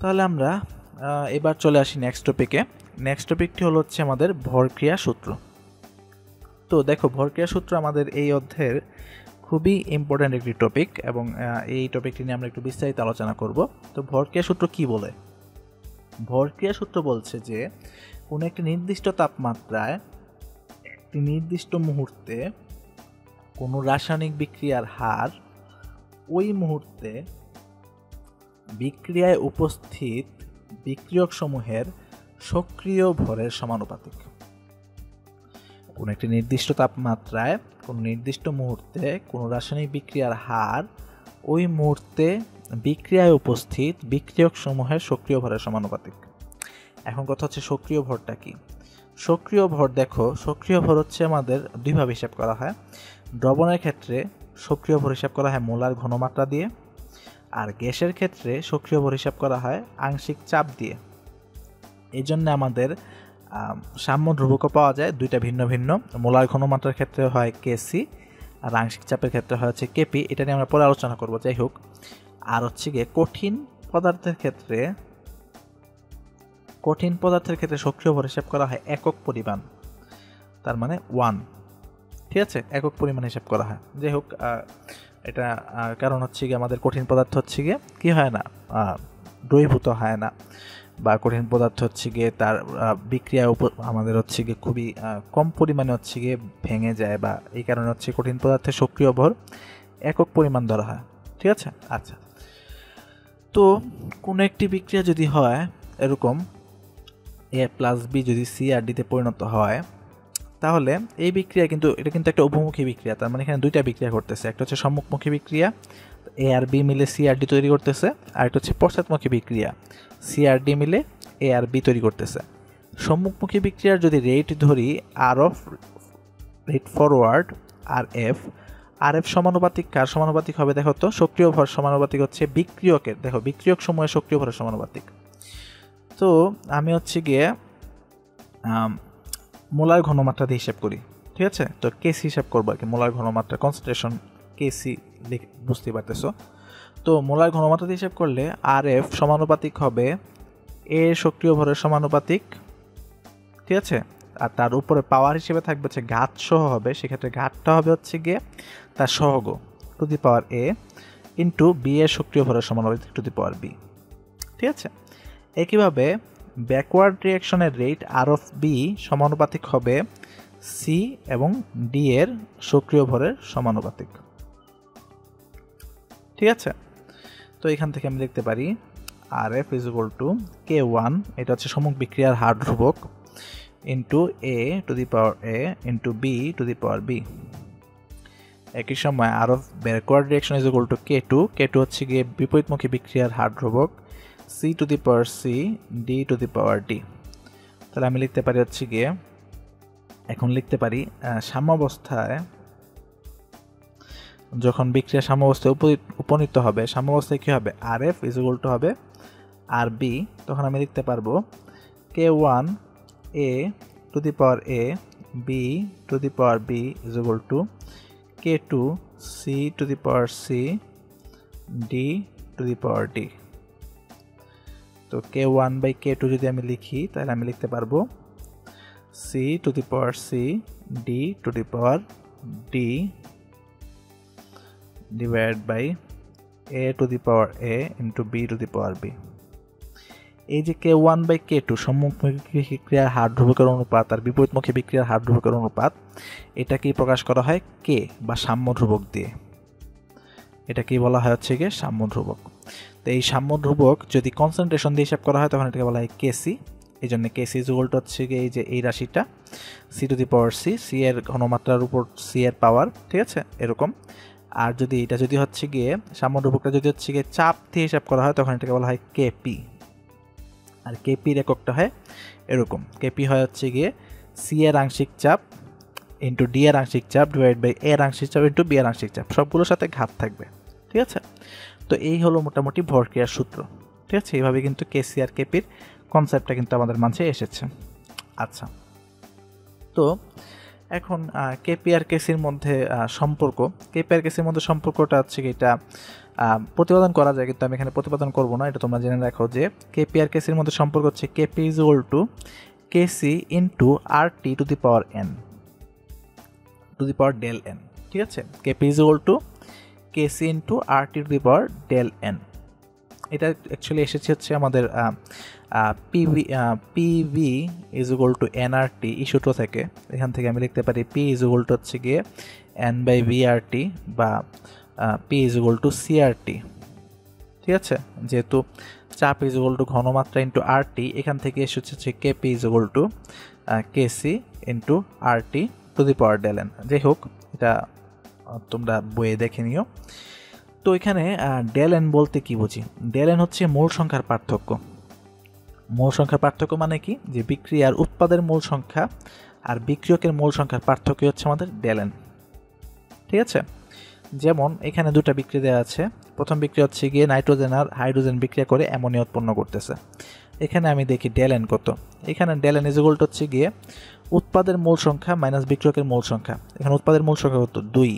তাহলে আমরা এবার চলে আসি নেক্সট টপিকে। নেক্সট টপিকটি হচ্ছে আমাদের ভরক্রিয়া সূত্র। তো দেখো, ভরক্রিয়া সূত্র আমাদের এই অধ্যায়ের খুবই ইম্পর্ট্যান্ট একটি টপিক, এবং এই টপিকটি নিয়ে আমরা একটু বিস্তারিত আলোচনা করব। তো ভরক্রিয়া সূত্র কি বলে? ভরক্রিয়া সূত্র বলছে যে কোনো একটি নির্দিষ্ট তাপমাত্রায় একটি নির্দিষ্ট মুহূর্তে কোনো রাসায়নিক বিক্রিয়ার হার ওই মুহূর্তে বিক্রিয়ায় উপস্থিত বিক্রিয়ক সমূহের সক্রিয় ভরের সমানুপাতিক। কোনো একটি নির্দিষ্ট তাপমাত্রায় কোনো নির্দিষ্ট মুহূর্তে কোনো রাসায়নিক বিক্রিয়ার হার ওই মুহূর্তে বিক্রিয়ায় উপস্থিত বিক্রিয়ক সমূহের সক্রিয় ভরের সমানুপাতিক। এখন কথা হচ্ছে সক্রিয় ভরটা কি? সক্রিয় ভর, দেখো, সক্রিয় ভর হচ্ছে আমাদের দুইভাবে হিসাব করা হয়। দ্রবণের ক্ষেত্রে সক্রিয় ভর হিসাব করা হয় মোলার ঘনমাত্রা দিয়ে, আর গ্যাসের ক্ষেত্রে সক্রিয় ভর হিসাব করা হয় আংশিক চাপ দিয়ে। এই জন্য আমাদের সাম্য ধ্রুবকও পাওয়া যায় দুইটা ভিন্ন ভিন্ন। মোলার ঘনমাত্রার ক্ষেত্রে হয় কেসি, আর আংশিক চাপের ক্ষেত্রে হয় হচ্ছে কেপি। এটা নিয়ে আমরা পরে আলোচনা করব, যাই হোক। আর হচ্ছে গিয়ে কঠিন পদার্থের ক্ষেত্রে সক্রিয় ভর হিসাব করা হয় একক পরিমাণ, তার মানে 1, ঠিক আছে, একক পরিমাণ হিসাব করা হয়। যাই হোক, এটা কারণ হচ্ছে গিয়ে আমাদের কঠিন পদার্থ হচ্ছে গিয়ে কি হয় না, দ্রবীভূত হয় না, বা কঠিন পদার্থ হচ্ছে গিয়ে তার বিক্রিয়ার উপর আমাদের হচ্ছে গিয়ে খুবই কম পরিমাণে হচ্ছে গিয়ে ভেঙে যায়, বা এই কারণে হচ্ছে কঠিন পদার্থের সক্রিয় ভর একক পরিমাণ ধরা হয়, ঠিক আছে। আচ্ছা, তো কোনো একটি বিক্রিয়া যদি হয় এরকম A+B যদি CRDতে পরিণত হয়, তাহলে এই বিক্রিয়া এটা কিন্তু একটা উভমুখী বিক্রিয়া। তার মানে এখানে দুইটা বিক্রিয়া করতেছে, একটা হচ্ছে সম্মুখমুখী বিক্রিয়া, A আর B মিলে CRD তৈরি করতেছে, আর একটা হচ্ছে পশ্চাৎমুখী বিক্রিয়া, CRD মিলে A আর B তৈরি করতেছে। সম্মুখমুখী বিক্রিয়ার যদি রেট ধরি রেট ফরওয়ার্ড RF সমানুপাতিক কার সমানুপাতিক হবে? দেখো তো, সক্রিয় ভর সমানুপাতিক হচ্ছে বিক্রিয়কের। দেখো, বিক্রিয়ক সময়ের সক্রিয় ভরের সমানুপাতিক। তো আমি হচ্ছে গিয়ে মোলার ঘনমাত্রা দিয়ে হিসাব করি, ঠিক আছে। তো কেসি হিসাব করবো আর কি, মোলার ঘনমাত্রা, কনসেন্ট্রেশন কেসি বুঝতে পারতেছো। তো মোলার ঘনমাত্রা দিয়ে হিসাব করলে RF সমানুপাতিক হবে এ সক্রিয় ভরের সমানুপাতিক, ঠিক আছে। আর তার উপরে পাওয়ার হিসেবে থাকবে হচ্ছে ঘাত সহ হবে, সেক্ষেত্রে ঘাতটা হবে হচ্ছে গিয়ে তার সহগ two the power A into B এর সক্রিয় ভরের সমানুপাতিক টু দি পাওয়ার B, ঠিক আছে। একইভাবে ব্যাকওয়ার্ড রিঅ্যাকশনের রেট R(B) সমানুপাতিক হবে C এবং D এর সক্রিয় ভরের সমানুপাতিক, ঠিক আছে। তো এখান থেকে আমি লিখতে পারি RF = K1, এটা হচ্ছে সম্মুখ বিক্রিয়ার হার ধ্রুবক, into A to the power A into B to the power B। একই সময় ব্যাকওয়ার্ড রিঅ্যাকশন K2 হচ্ছে গিয়ে বিপরীতমুখী বিক্রিয়ার হার ধ্রুবক, C to the power C D to the power D। তাহলে আমি লিখতে পারি হচ্ছে গিয়ে, এখন লিখতে পারি সাম্যাবস্থায় যখন বিক্রিয়া সাম্যাবস্থায় উপনীত হবে, সাম্যাবস্থায় কী হবে? RF হবে RB। তখন আমি লিখতে পারবো K1 A to the power A B to the power B K2 C to the power C D to the power D। তো K1/K2 যদি আমি লিখি, তাহলে আমি লিখতে পারবো C to the power C D to the power D divide by A to the power A into B to the power B। এই যে K1/K2 সম্মুখমুখী বিক্রিয়ার হার ধ্রুবকের অনুপাত আর বিপরীতমুখী বিক্রিয়ার হার ধ্রুবকের অনুপাত, এটাকেই প্রকাশ করা হয় K বা সাম্য ধ্রুবক দিয়ে। এটাকেই বলা হয় হচ্ছে গিয়ে সাম্য ধ্রুবক। তো এই সাম্য ধ্রুবক যদি কনসেন্ট্রেশন দিয়ে হিসাব করা হয়, তখন এটাকে বলা হয় কেসি। এই জন্য কেসি হচ্ছে গিয়ে এই যে এই রাশিটা C to the power C এর ঘনমাত্রার উপর C এর পাওয়ার, ঠিক আছে, এরকম। আর যদি এটা হচ্ছে গিয়ে সাম্য ধ্রুবকটা যদি হচ্ছে গিয়ে চাপ দিয়ে হিসাব করা হয়, তখন এটাকে বলা হয় কেপি। আর কেপির এককটা হয় এরকম, কেপি হয় হচ্ছে গিয়ে C এর আংশিক চাপ ইন্টু D এর আংশিক চাপ ডিভাইড বাই A এর আংশিক চাপ ইন্টু B এর আংশিক চাপ, সবগুলোর সাথে ঘাত থাকবে, ঠিক আছে। তো এই হলো মোটামুটি ভরক্রিয়ার সূত্র, ঠিক আছে। এইভাবে কিন্তু কেসি আর কেপির কনসেপ্টটা কিন্তু আমাদের মাঝে এসেছে। আচ্ছা, তো এখন কেপি আর কেসির মধ্যে সম্পর্কটা হচ্ছে কি, এটা প্রতিপাদন করা যায়, কিন্তু আমি এখানে প্রতিপাদন করব না। এটা তোমরা জেনে রাখো যে কেপি আর কেসির মধ্যে সম্পর্ক হচ্ছে KP is equal to KC into R T to the power N to the power del N. ঠিক আছে, KP is equal to KC into R T to the power del N. এটা actually এসেছে হচ্ছে আমাদের PV is equal to NRT এই সূত্র থেকে। এখান থেকে আমি লিখতে পারি পি ইজ ইকুয়াল টু হচ্ছে গিয়ে এন বাই ভিআরটি বা P is equal to CRT. ঠিক আছে, যেহেতু চাপ ইজ ইকুয়াল টু ঘনমাত্রা ইন্টু আরটি, এখান থেকে এসেছে হচ্ছে KP is equal to KC into RT to the power del N. যাই হোক, এটা তোমরা বইয়ে দেখে নিও। তো এখানে ডেল এন বলতে কি বুঝি? ডেল এন হচ্ছে মূল সংখ্যার পার্থক্য। মূল সংখ্যার পার্থক্য মানে কি? যে বিক্রিয়ার উৎপাদের মূল সংখ্যা আর বিক্রিয়কের মূল সংখ্যার পার্থক্য হচ্ছে আমাদের ডেল এন। ঠিক আছে, যেমন এখানে দুটা বিক্রিয়া দেওয়া আছে। প্রথম বিক্রিয়া হচ্ছে গিয়ে নাইট্রোজেন আর হাইড্রোজেন বিক্রিয়া করে অ্যামোনিয়া উৎপন্ন করতেছে। এখানে আমি দেখি ডেল এন কত। এখানে del N is equal to হচ্ছে গিয়ে উৎপাদের মূল সংখ্যা মাইনাস বিক্রিয়কের মূল সংখ্যা। এখানে উৎপাদের মূল সংখ্যা হতো 2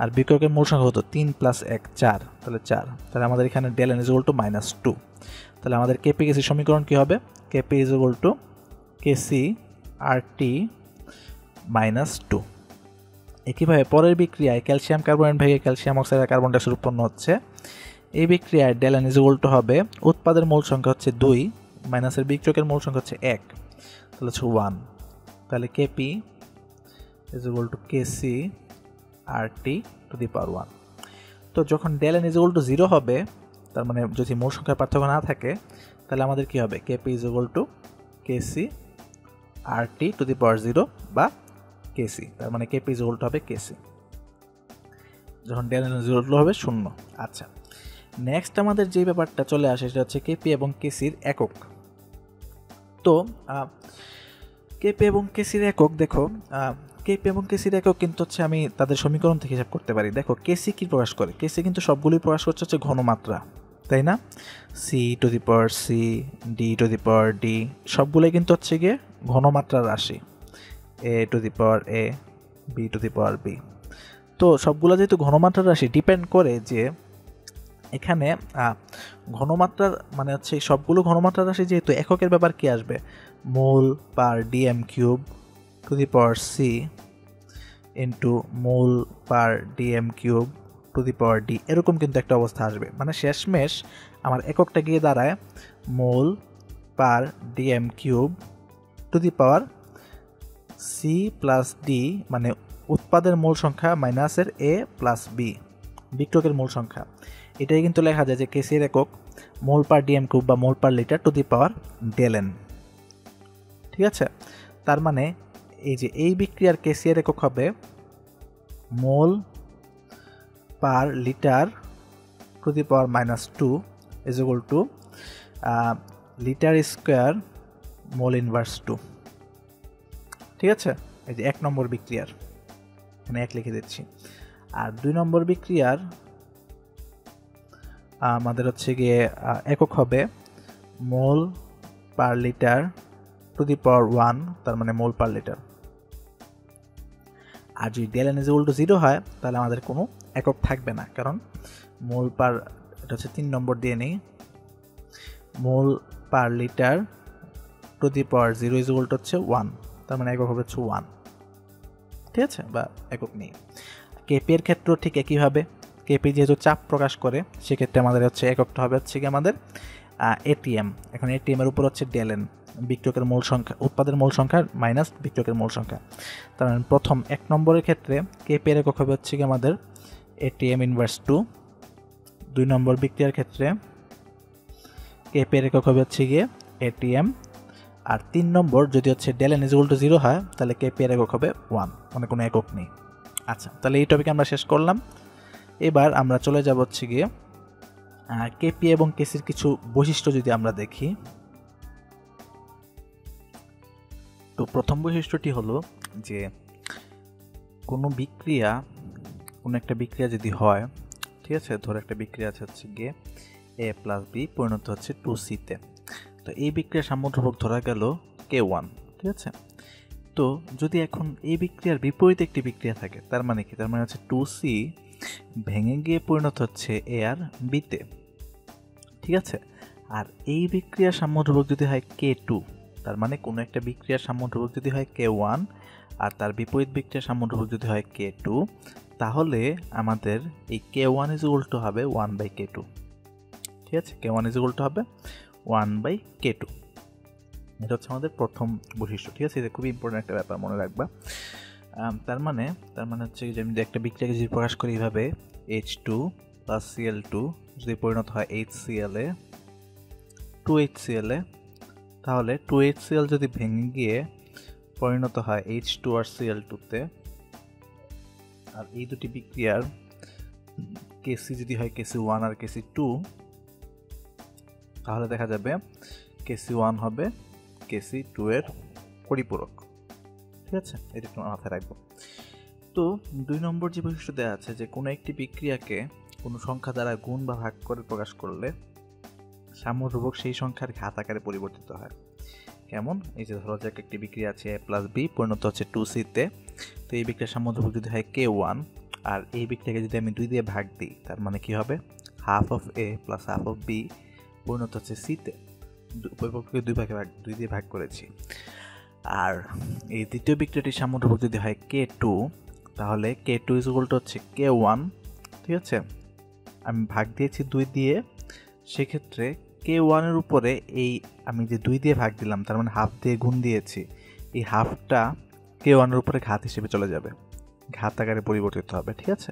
আর বিক্রিয়কের মূল সংখ্যা হতো 3 + 1 4, তাহলে 4। তাহলে আমাদের এখানে del N is equal to -2। তাহলে আমাদের কেপি কেসি সমীকরণ কী হবে? KP is equal to KC R T -2। একইভাবে পরের বিক্রিয়ায় ক্যালসিয়াম কার্বনেট ভেঙে ক্যালসিয়াম অক্সাইড আর কার্বন ডাইঅক্সাইড উৎপন্ন হচ্ছে। এই বিক্রিয়ায় del N is equal to হবে উৎপাদের মূল সংখ্যা হচ্ছে 2 মাইনাসের বিক্রিয়কের মূল সংখ্যা হচ্ছে 1, তাহলে হচ্ছে 1। তাহলে KP is equal to KC R T to the power 1। তো যখন del N is equal to 0 হবে, তার মানে যদি মূল সংখ্যার পার্থক্য না থাকে, তাহলে আমাদের কি হবে? KP is equal to KC R T to the power 0 বা কেসি, তার মানে কেপি ইজ ইকুয়াল টু হবে কেসি। যখন del N is equal to হবে 0। আচ্ছা, নেক্সট আমাদের যে ব্যাপারটা চলে আসে সেটা হচ্ছে কেপি এবং কেসির একক। তো কেপি এবং কেসির একক দেখো, কেপি এবং কেসির একক কিন্তু হচ্ছে আমি তাদের সমীকরণ থেকে হিসাব করতে পারি। দেখো কেসি কি প্রকাশ করে? কেসি কিন্তু সবগুলোই প্রকাশ করছে হচ্ছে ঘনমাত্রা, তাই না? C to the power C, D to the power D, সবগুলোই কিন্তু হচ্ছে গিয়ে ঘনমাত্রার রাশি। A to the power A, B to the power B. তো সবগুলো যেহেতু ঘনমাত্রার রাশি, ডিপেন্ড করে যে এখানে ঘনমাত্রার মানে হচ্ছে সবগুলো ঘনমাত্রার রাশি, যেহেতু এককের ব্যাপার কি আসবে? Mole per DM cube to the power C into mole per DM cube to the power D, এরকম কিন্তু একটা অবস্থা আসবে। মানে শেষমেশ আমার এককটা গিয়ে দাঁড়ায় mole per DM cube to the power C plus D, মানে উৎপাদের মূল সংখ্যা মাইনাসের এ প্লাস বি, বিক্রিয়কের মূল সংখ্যা। এটাই কিন্তু লেখা যায় যে কেসির একক মোল পার ডিএম কিউব বা mole per litre to the power del N. ঠিক আছে, তার মানে এই যে এই বিক্রিয়ার কেসির একক হবে mole per litre to the power -2 is equal to litre square mole inverse 2। ঠিক আছে, এই যে 1 নম্বর বিক্রিয়ার এখানে 1 লিখে দিচ্ছি। আর 2 নম্বর বিক্রিয়ার আমাদের হচ্ছে গিয়ে একক হবে mole per litre to the power 1, তার মানে মোল পার লিটার। আর যদি del N is equal to 0 হয়, তাহলে আমাদের কোনো একক থাকবে না, কারণ মোল পার, এটা হচ্ছে 3 নম্বর দিয়ে নেই, mole per litre to the power 0 is equal to হচ্ছে 1, তার মানে একক হবে হচ্ছে 1। ঠিক আছে, বা একক নেই। কেপি এর ক্ষেত্রেও ঠিক একইভাবে, কেপি যেহেতু চাপ প্রকাশ করে, সেক্ষেত্রে আমাদের হচ্ছে এককটা হবে হচ্ছে কি আমাদের এটিএম। এখন এটিএম এর উপর হচ্ছে ডেল এন, বিক্রিয়কের মূল সংখ্যা, উৎপাদের মূল সংখ্যা মাইনাস বিক্রিয়কের মূল সংখ্যা। তার মানে প্রথম 1 নম্বরের ক্ষেত্রে কেপি এর একক হবে হচ্ছে কি আমাদের এটিএম ইনভার্স 2। 2 নম্বর বিক্রিয়ার ক্ষেত্রে কেপি এর একক হবে হচ্ছে গিয়ে এটিএম। আর 3 নম্বর যদি হচ্ছে del N is equal to 0 হয়, তাহলে কেপি এর একক হবে 1, মানে কোনো একক নেই। আচ্ছা, তাহলে এই টপিক আমরা শেষ করলাম। এবার আমরা চলে যাব হচ্ছে গিয়ে কেপি এবং কেসির কিছু বৈশিষ্ট্য যদি আমরা দেখি। তো প্রথম বৈশিষ্ট্যটি হলো যে কোনো বিক্রিয়া, কোনো একটা বিক্রিয়া যদি হয়, ঠিক আছে, ধরো একটা বিক্রিয়া আছে হচ্ছে গিয়ে এ প্লাস বি পরিণত হচ্ছে 2C-তে। তো এই বিক্রিয়ার সাম্যধ্রুবক ধরা গেল K1। ঠিক আছে, তো যদি এখন এই বিক্রিয়ার বিপরীতে একটি বিক্রিয়া থাকে, তার মানে কি? তার মানে হচ্ছে 2C ভেঙে গিয়ে পরিণত হচ্ছে এ আর বিতে, ঠিক আছে। আর এই বিক্রিয়ার সাম্য ধ্রুবক যদি হয় K2, তার মানে কোনো একটা বিক্রিয়ার সাম্য ধ্রুবক যদি হয় K1 আর তার বিপরীত বিক্রিয়ার সাম্য ধ্রুবক যদি হয় K2, তাহলে আমাদের এই K1 = হবে 1/K2, ঠিক আছে। K1 = হবে 1/K2। এটা হচ্ছে আমাদের প্রথম বৈশিষ্ট্য, ঠিক আছে। এটা খুবই ইম্পর্টেন্ট একটা ব্যাপার, মনে রাখবা। তার মানে হচ্ছে যে আমি একটা বিক্রিয়াকে যদি প্রকাশ করি এইভাবে, H2 + Cl2 যদি পরিণত হয় HCl এ 2HCl এ, তাহলে 2HCl যদি ভেঙে গিয়ে পরিণত হয় H2 আর Cl2 তে, আর এই দুটি বিক্রিয়ার Kc যদি হয় Kc1 আর Kc2, তাহলে দেখা যাবে Kc1 হবে Kc2 এর পরিপূরক, ঠিক আছে। এটা একটু মাথায় রাখবো। তো 2 নম্বর যে বৈশিষ্ট্য দেওয়া আছে যে কোনো একটি বিক্রিয়াকে কোনো সংখ্যা দ্বারা গুণ বা ভাগ করে প্রকাশ করলে সাম্য ধ্রুবক সেই সংখ্যার ঘাত আকারে পরিবর্তিত হয়। কেমন? এই যে ধরো যাক একটি বিক্রিয়া আছে A + B পরিণত হচ্ছে 2C তে, তো এই বিক্রিয়ার সাম্য ধ্রুবক যদি হয় K1 আর এই বিক্রিয়াকে যদি আমি 2 দিয়ে ভাগ দিই, তার মানে কি হবে ½ of A + ½ of B পরিণত হচ্ছে C তে। উভয় পক্ষকে 2 দিয়ে ভাগ করেছি। আর এই দ্বিতীয় বিক্রিয়াটির সাম্য ধ্রুবক যদি হয় K2, তাহলে K2 = হচ্ছে K1, ঠিক আছে। আমি ভাগ দিয়েছি 2 দিয়ে, সেক্ষেত্রে K1 এর উপরে এই আমি যে 2 দিয়ে ভাগ দিলাম, তার মানে ½ দিয়ে গুণ দিয়েছি, এই হাফটা K1 এর উপরে ঘাত হিসেবে চলে যাবে, ঘাত আকারে পরিবর্তিত হবে, ঠিক আছে।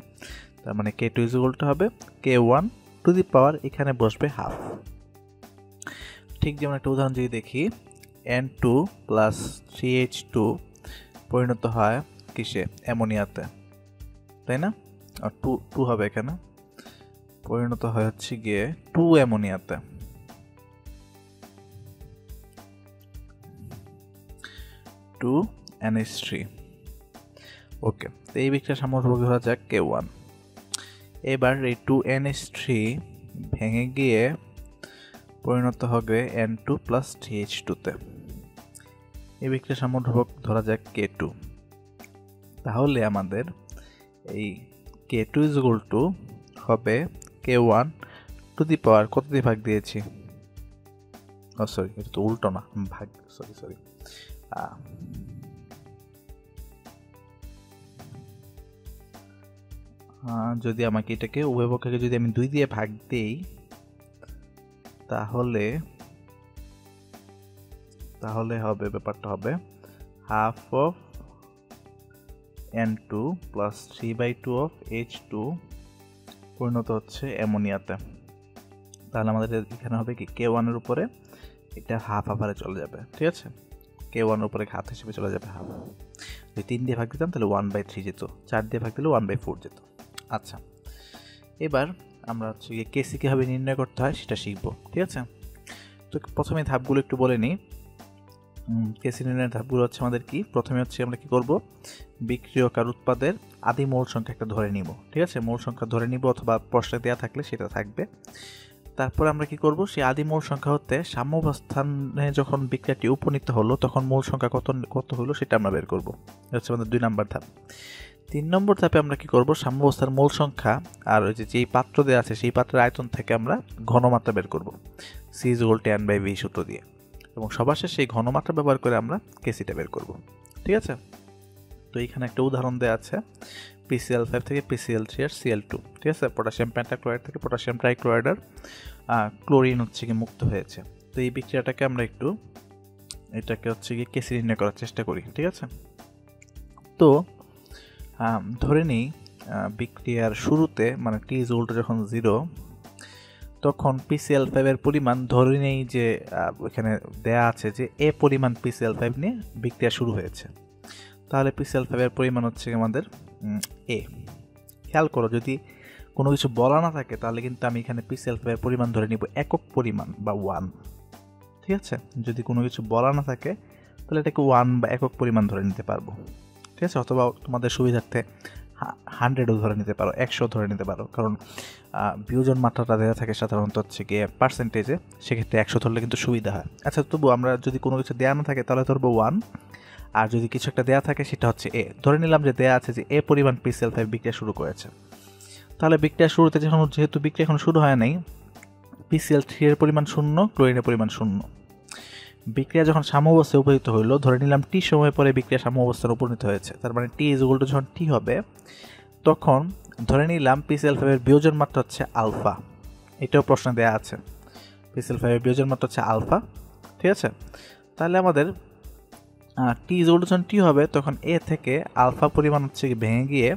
তার মানে K2 = হবে K1 টু দি পাওয়ার, এখানে বসবে ½ ঠিক যেমন একটা উদাহরণ যদি দেখি, N2 + 3H2 পরিণত হয় কিসে? অ্যামোনিয়াতে, তাই না? আর 2 হবে এখানে, পরিণত হয় হচ্ছে গিয়ে 2 অ্যামোনিয়াতে। 2NH3। ওকে, তো এই বিক্রিয়ার সাম্য ধ্রুবক ধরা যাক K1। এবার এই 2NH3 ভেঙে গিয়ে পরিণত হবে N2 + 3H2 তে। এই বিক্রিয়ার সাম্য ধ্রুবক ধরা যাক K2। তাহলে আমাদের এই K2 = হবে K1 টু দি পাওয়ার, কত দিয়ে ভাগ দিয়েছি? সরি, এটা তো উল্টো না, ভাগ, সরি। যদি আমাকে এটাকে উভয় পক্ষকে যদি আমি 2 দিয়ে ভাগ দেই, তাহলে হবে ব্যাপারটা হবে ½ of N2 + 3/2 of H2 পরিণত হচ্ছে অ্যামোনিয়াতে। তাহলে আমাদের এখানে হবে কি K1 এর উপরে এটা ½ আকারে চলে যাবে, ঠিক আছে। K1 এর উপরে ঘাত হিসেবে চলে যাবে ½। যদি 3 দিয়ে ভাগ দিতাম তাহলে 1/3 যেত, 4 দিয়ে ভাগ দিলে 1/4 যেত। আচ্ছা, এবার আমরা হচ্ছে Kc কিভাবে নির্ণয় করতে হয় সেটা শিখবো, ঠিক আছে। তো প্রথমে ধাপগুলো একটু বলে নিই। Kc নির্ণয়ের ধাপগুলো হচ্ছে আমাদের কি? প্রথমে হচ্ছে আমরা কি করব, বিক্রিয়ক আর উৎপাদের আদি মৌল সংখ্যা একটা ধরে নিব, ঠিক আছে। মৌল সংখ্যা ধরে নিব, অথবা প্রশ্নে দেওয়া থাকলে সেটা থাকবে। তারপর আমরা কি করব, সেই আদি মৌল সংখ্যা হতে সাম্যাবস্থানে যখন বিক্রিয়াটি উপনীত হলো তখন মৌল সংখ্যা কত হলো সেটা আমরা বের করব। এটা হচ্ছে আমাদের 2 নম্বর ধাপ। 3 নম্বর ধাপে আমরা কি করব, সাম্যাবস্থার মৌল সংখ্যা আর ওই যেই পাত্র দেওয়া আছে সেই পাত্রের আয়তন থেকে আমরা ঘনমাত্রা বের করব C = N/V সূত্র দিয়ে, এবং সবার শেষে সেই ঘনমাত্রা ব্যবহার করে আমরা Kcটা বের করব, ঠিক আছে। তো এখানে একটা উদাহরণ দেওয়া আছে, PCl5 থেকে PCl3 আর Cl2, ঠিক আছে। পটাশিয়াম পেন্টাক্লোরাইড থেকে পটাশিয়াম ট্রাইক্লোরাইড আর ক্লোরিন হচ্ছে কি মুক্ত হয়েছে। তো এই বিক্রিয়াটাকে আমরা এটাকে হচ্ছে কি Kc নির্ণয় করার চেষ্টা করি, ঠিক আছে। তো ধরে নিই বিক্রিয়ার শুরুতে মানে T যখন 0, তখন PCl5 এর পরিমাণ ধরে নেই যে এখানে দেয়া আছে যে A পরিমাণ PCl5 নিয়ে বিক্রিয়া শুরু হয়েছে। তাহলে PCl5 এর পরিমাণ হচ্ছে আমাদের A। খেয়াল করো, যদি কোনো কিছু বলা না থাকে তাহলে কিন্তু আমি এখানে PCl5 এর পরিমাণ ধরে নিব একক পরিমাণ বা 1, ঠিক আছে। যদি কোনো কিছু বলা না থাকে তাহলে এটাকে 1 বা একক পরিমাণ ধরে নিতে পারবো, ঠিক আছে। অথবা তোমাদের সুবিধার্থে 100ও ধরে নিতে পারো, 100 ধরে নিতে পারো, কারণ বিয়োজন মাত্রাটা দেওয়া থাকে সাধারণত হচ্ছে গিয়ে পার্সেন্টেজে, সেক্ষেত্রে 100 ধরলে কিন্তু সুবিধা হয়। আচ্ছা, তবু আমরা যদি কোনো কিছু দেওয়া না থাকে তাহলে ধরবো 1, আর যদি কিছু একটা দেওয়া থাকে সেটা হচ্ছে A। ধরে নিলাম যে দেওয়া আছে যে A পরিমাণ PCl5 বিক্রিয়া শুরু করেছে। তাহলে বিক্রিয়া শুরুতে যেহেতু বিক্রিয়া এখন শুরু হয় নাই, PCl3 এর পরিমাণ 0, ক্লোরিনের পরিমাণ 0। বিক্রিয়া যখন সাম্যাবস্থায় উপনীত হইল, ধরে নিলাম টি সময় পরে বিক্রিয়া সাম্যাবস্থায় উপনীত হয়েছে, তার মানে টি ইজ ইকুয়াল টু যখন টি হবে, তখন ধরে নিলাম PCl5 এর বিয়োজন মাত্রা হচ্ছে আলফা। এটাও প্রশ্ন দেওয়া আছে, PCl5 এর বিয়োজন মাত্রা হচ্ছে আলফা। ঠিক আছে, তাহলে আমাদের টি ইজ ইকুয়াল টু যখন টি হবে, তখন এ থেকে আলফা পরিমাণ হচ্ছে ভেঙে গিয়ে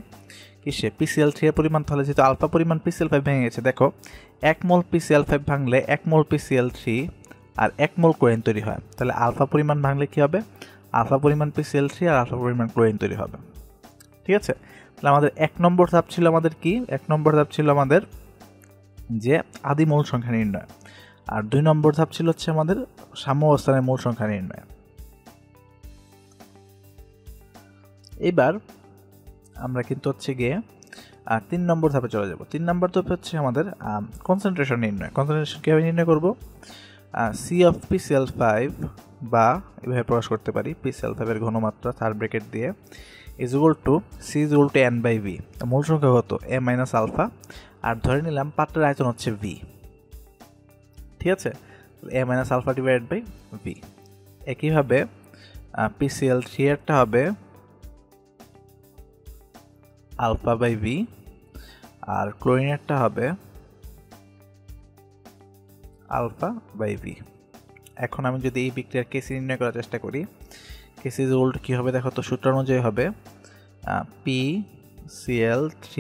কিসে PCl3 এর পরিমাণ, তাহলে যেহেতু আলফা পরিমাণ PCl5 ভেঙে গেছে, দেখো 1 মোল PCl5 ভাঙলে 1 মোল PCl3 আর 1 মোল ক্লোরিন তৈরি হয়। তাহলে আলফা পরিমাণ ভাঙলে কি হবে? আলফা পরিমাণ PCl3 আর আলফা পরিমাণ ক্লোরিন তৈরি হবে। ঠিক আছে, তাহলে আমাদের 1 নম্বর ধাপ ছিল আমাদের কি? 1 নম্বর ধাপ ছিল আমাদের যে আদি মৌল সংখ্যা নির্ণয়, আর 2 নম্বর ধাপ ছিল হচ্ছে আমাদের সাম্যাবস্থানের মৌল সংখ্যা নির্ণয়। এবার আমরা কিন্তু হচ্ছে গিয়ে 3 নম্বর ধাপে চলে যাব। 3 নম্বর ধাপে হচ্ছে আমাদের কনসেন্ট্রেশন নির্ণয়। কনসেন্ট্রেশন কীভাবে নির্ণয় করব? C of PCl5 বা এভাবে প্রকাশ করতে পারি, PCl5 এর ঘনমাত্রা থার্ড ব্র্যাকেট দিয়ে is equal to C is equal to N by V। মূল সংখ্যা কত? A মাইনাস আলফা, আর ধরে নিলাম পাত্রের আয়তন হচ্ছে V। ঠিক আছে, A minus alpha divided by V। একইভাবে PCl3 এরটা হবে আলফা বাই V, আর ক্লোরিনেরটা হবে আলফা বাই V। এখন আমি যদি এই বিক্রিয়ার কেসি নির্ণয় করার চেষ্টা করি, কেসি ইজ ইকুয়াল টু কী হবে? দেখো তো, সূত্র অনুযায়ী হবে PCl3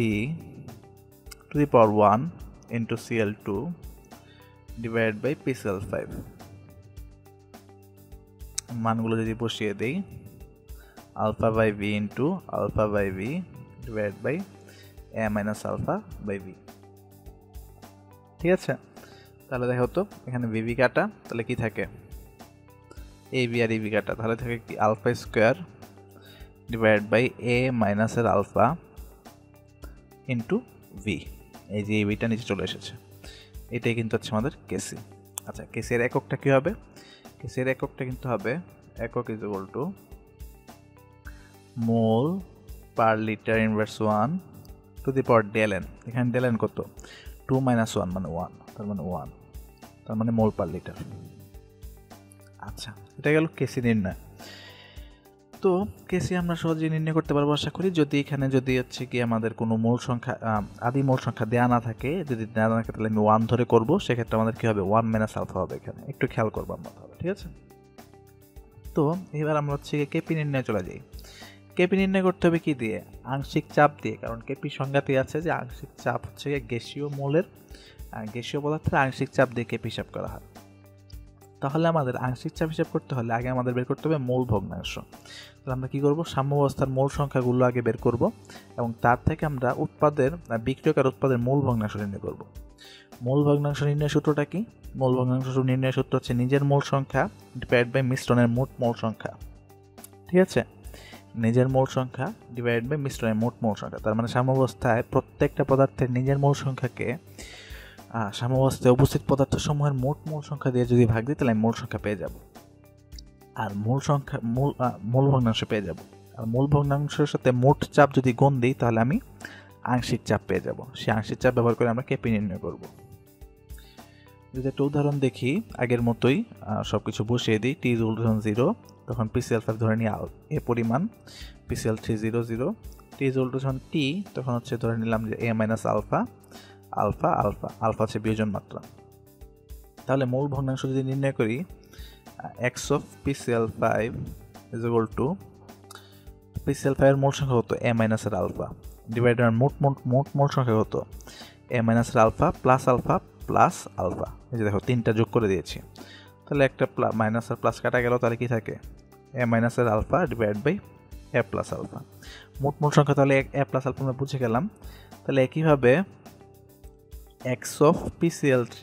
to the power 1 into Cl2 divided by PCl5। মানগুলো যদি বসিয়ে দিই, alpha by V into alpha by V divide by A minus alpha by V। ঠিক আছে, তাহলে দেখো তো এখানে VV কাটা, তাহলে কি থাকে? AB আর EB কাটা, তাহলে থাকে কি? Alpha square divide by A মাইনাসের আলফা ইন্টু V। এই যে EBটা নিচে চলে এসেছে, এটাই কিন্তু হচ্ছে আমাদের কেসি। আচ্ছা, কেসি এর এককটা কী হবে? কেসি এর এককটা কিন্তু হবে একক is equal to mole per litre inverse 1 to the power del n। এখানে ডেল n কত? 2 মাইনাস 1 মানে 1, তার মানে 1, তার মানে মোল পার লিটার। আচ্ছা, এটা গেল কেসি নির্ণয়। তো কেসি আমরা সহজে নির্ণয় করতে পারবো আশা করি, যদি এখানে যদি হচ্ছে কি আমাদের কোনো মূল সংখ্যা আদি মূল সংখ্যা দেওয়া না থাকে, যদি দেওয়া না থাকে তাহলে আমি 1 ধরে করবো, সেক্ষেত্রে আমাদের কী হবে? 1 মাইনাস আলফা হবে। এখানে একটু খেয়াল করবো আমরা তাহলে। ঠিক আছে, তো এবার আমরা হচ্ছে কেপি নির্ণয় চলে যাই। কেপি নির্ণয় করতে হবে কি দিয়ে? আংশিক চাপ দিয়ে, কারণ কেপি সংজ্ঞাতে আছে যে আংশিক চাপ হচ্ছে গ্যাসীয় মৌলের গ্যাসীয় পদার্থের আংশিক চাপ দিয়ে কেপি হিসাব করা হয়। তাহলে আমাদের আংশিক চাপ হিসাব করতে হলে আগে আমাদের বের করতে হবে মূল ভগ্নাংশ। তাহলে আমরা কী করবো? সাম্যাবস্থার মূল সংখ্যাগুলো আগে বের করব, এবং তার থেকে আমরা বিক্রিয়কের উৎপাদের মূল ভগ্নাংশ নির্ণয় করব। মূল ভগ্নাংশ নির্ণয় সূত্রটা কি? মূল ভগ্নাংশ নির্ণয় সূত্র হচ্ছে নিজের মূল সংখ্যা ডিভাইড বাই মিশ্রণের মোট মূল সংখ্যা। ঠিক আছে, নিজের মূল সংখ্যা ডিভাইড বাই মিশ্রণের মোট মূল সংখ্যা। তার মানে সাম্যাবস্থায় প্রত্যেকটা পদার্থের নিজের মূল সংখ্যাকে সাম্যাবস্থায় উপস্থিত পদার্থসমূহের মোট মূল সংখ্যা দিয়ে যদি ভাগ দিই, তাহলে আমি মূল সংখ্যা পেয়ে যাব, আর মূল ভগ্নাংশ পেয়ে যাব। আর মূল ভগ্নাংশের সাথে মোট চাপ যদি গুণ দিই, তাহলে আমি আংশিক চাপ পেয়ে যাব। সেই আংশিক চাপ ব্যবহার করে আমরা কেপি নির্ণয় করব। যদি একটা উদাহরণ দেখি, আগের মতোই সব কিছু বসিয়ে দিই। টি ইজ ইকুয়াল টু 0, তখন PCl5 ধরে নিই এ পরিমাণ, PCl3 0 0। T is equal two যখন টি, তখন হচ্ছে ধরে নিলাম যে A minus alpha alpha alpha, alpha হচ্ছে বিয়োজন মাত্রা। তাহলে মূল ভগ্নাংশ যদি নির্ণয় করি, x of PCl5 is equal two PCl5 এর মূল সংখ্যা কত? A মাইনাসের আলফা ডিভাইডেড মোট মূল সংখ্যা কত? A মাইনাসের আলফা প্লাস আলফা। এই যে দেখো, 3টা যোগ করে দিয়েছি, তাহলে একটা মাইনাস আর প্লাস কাটা গেল, তাহলে কি থাকে? A মাইনাসের alpha divide by A plus alpha. মোট মূল সংখ্যা তাহলে A প্লাস আলফা আমরা বুঝে গেলাম। তাহলে একইভাবে x of PCl3,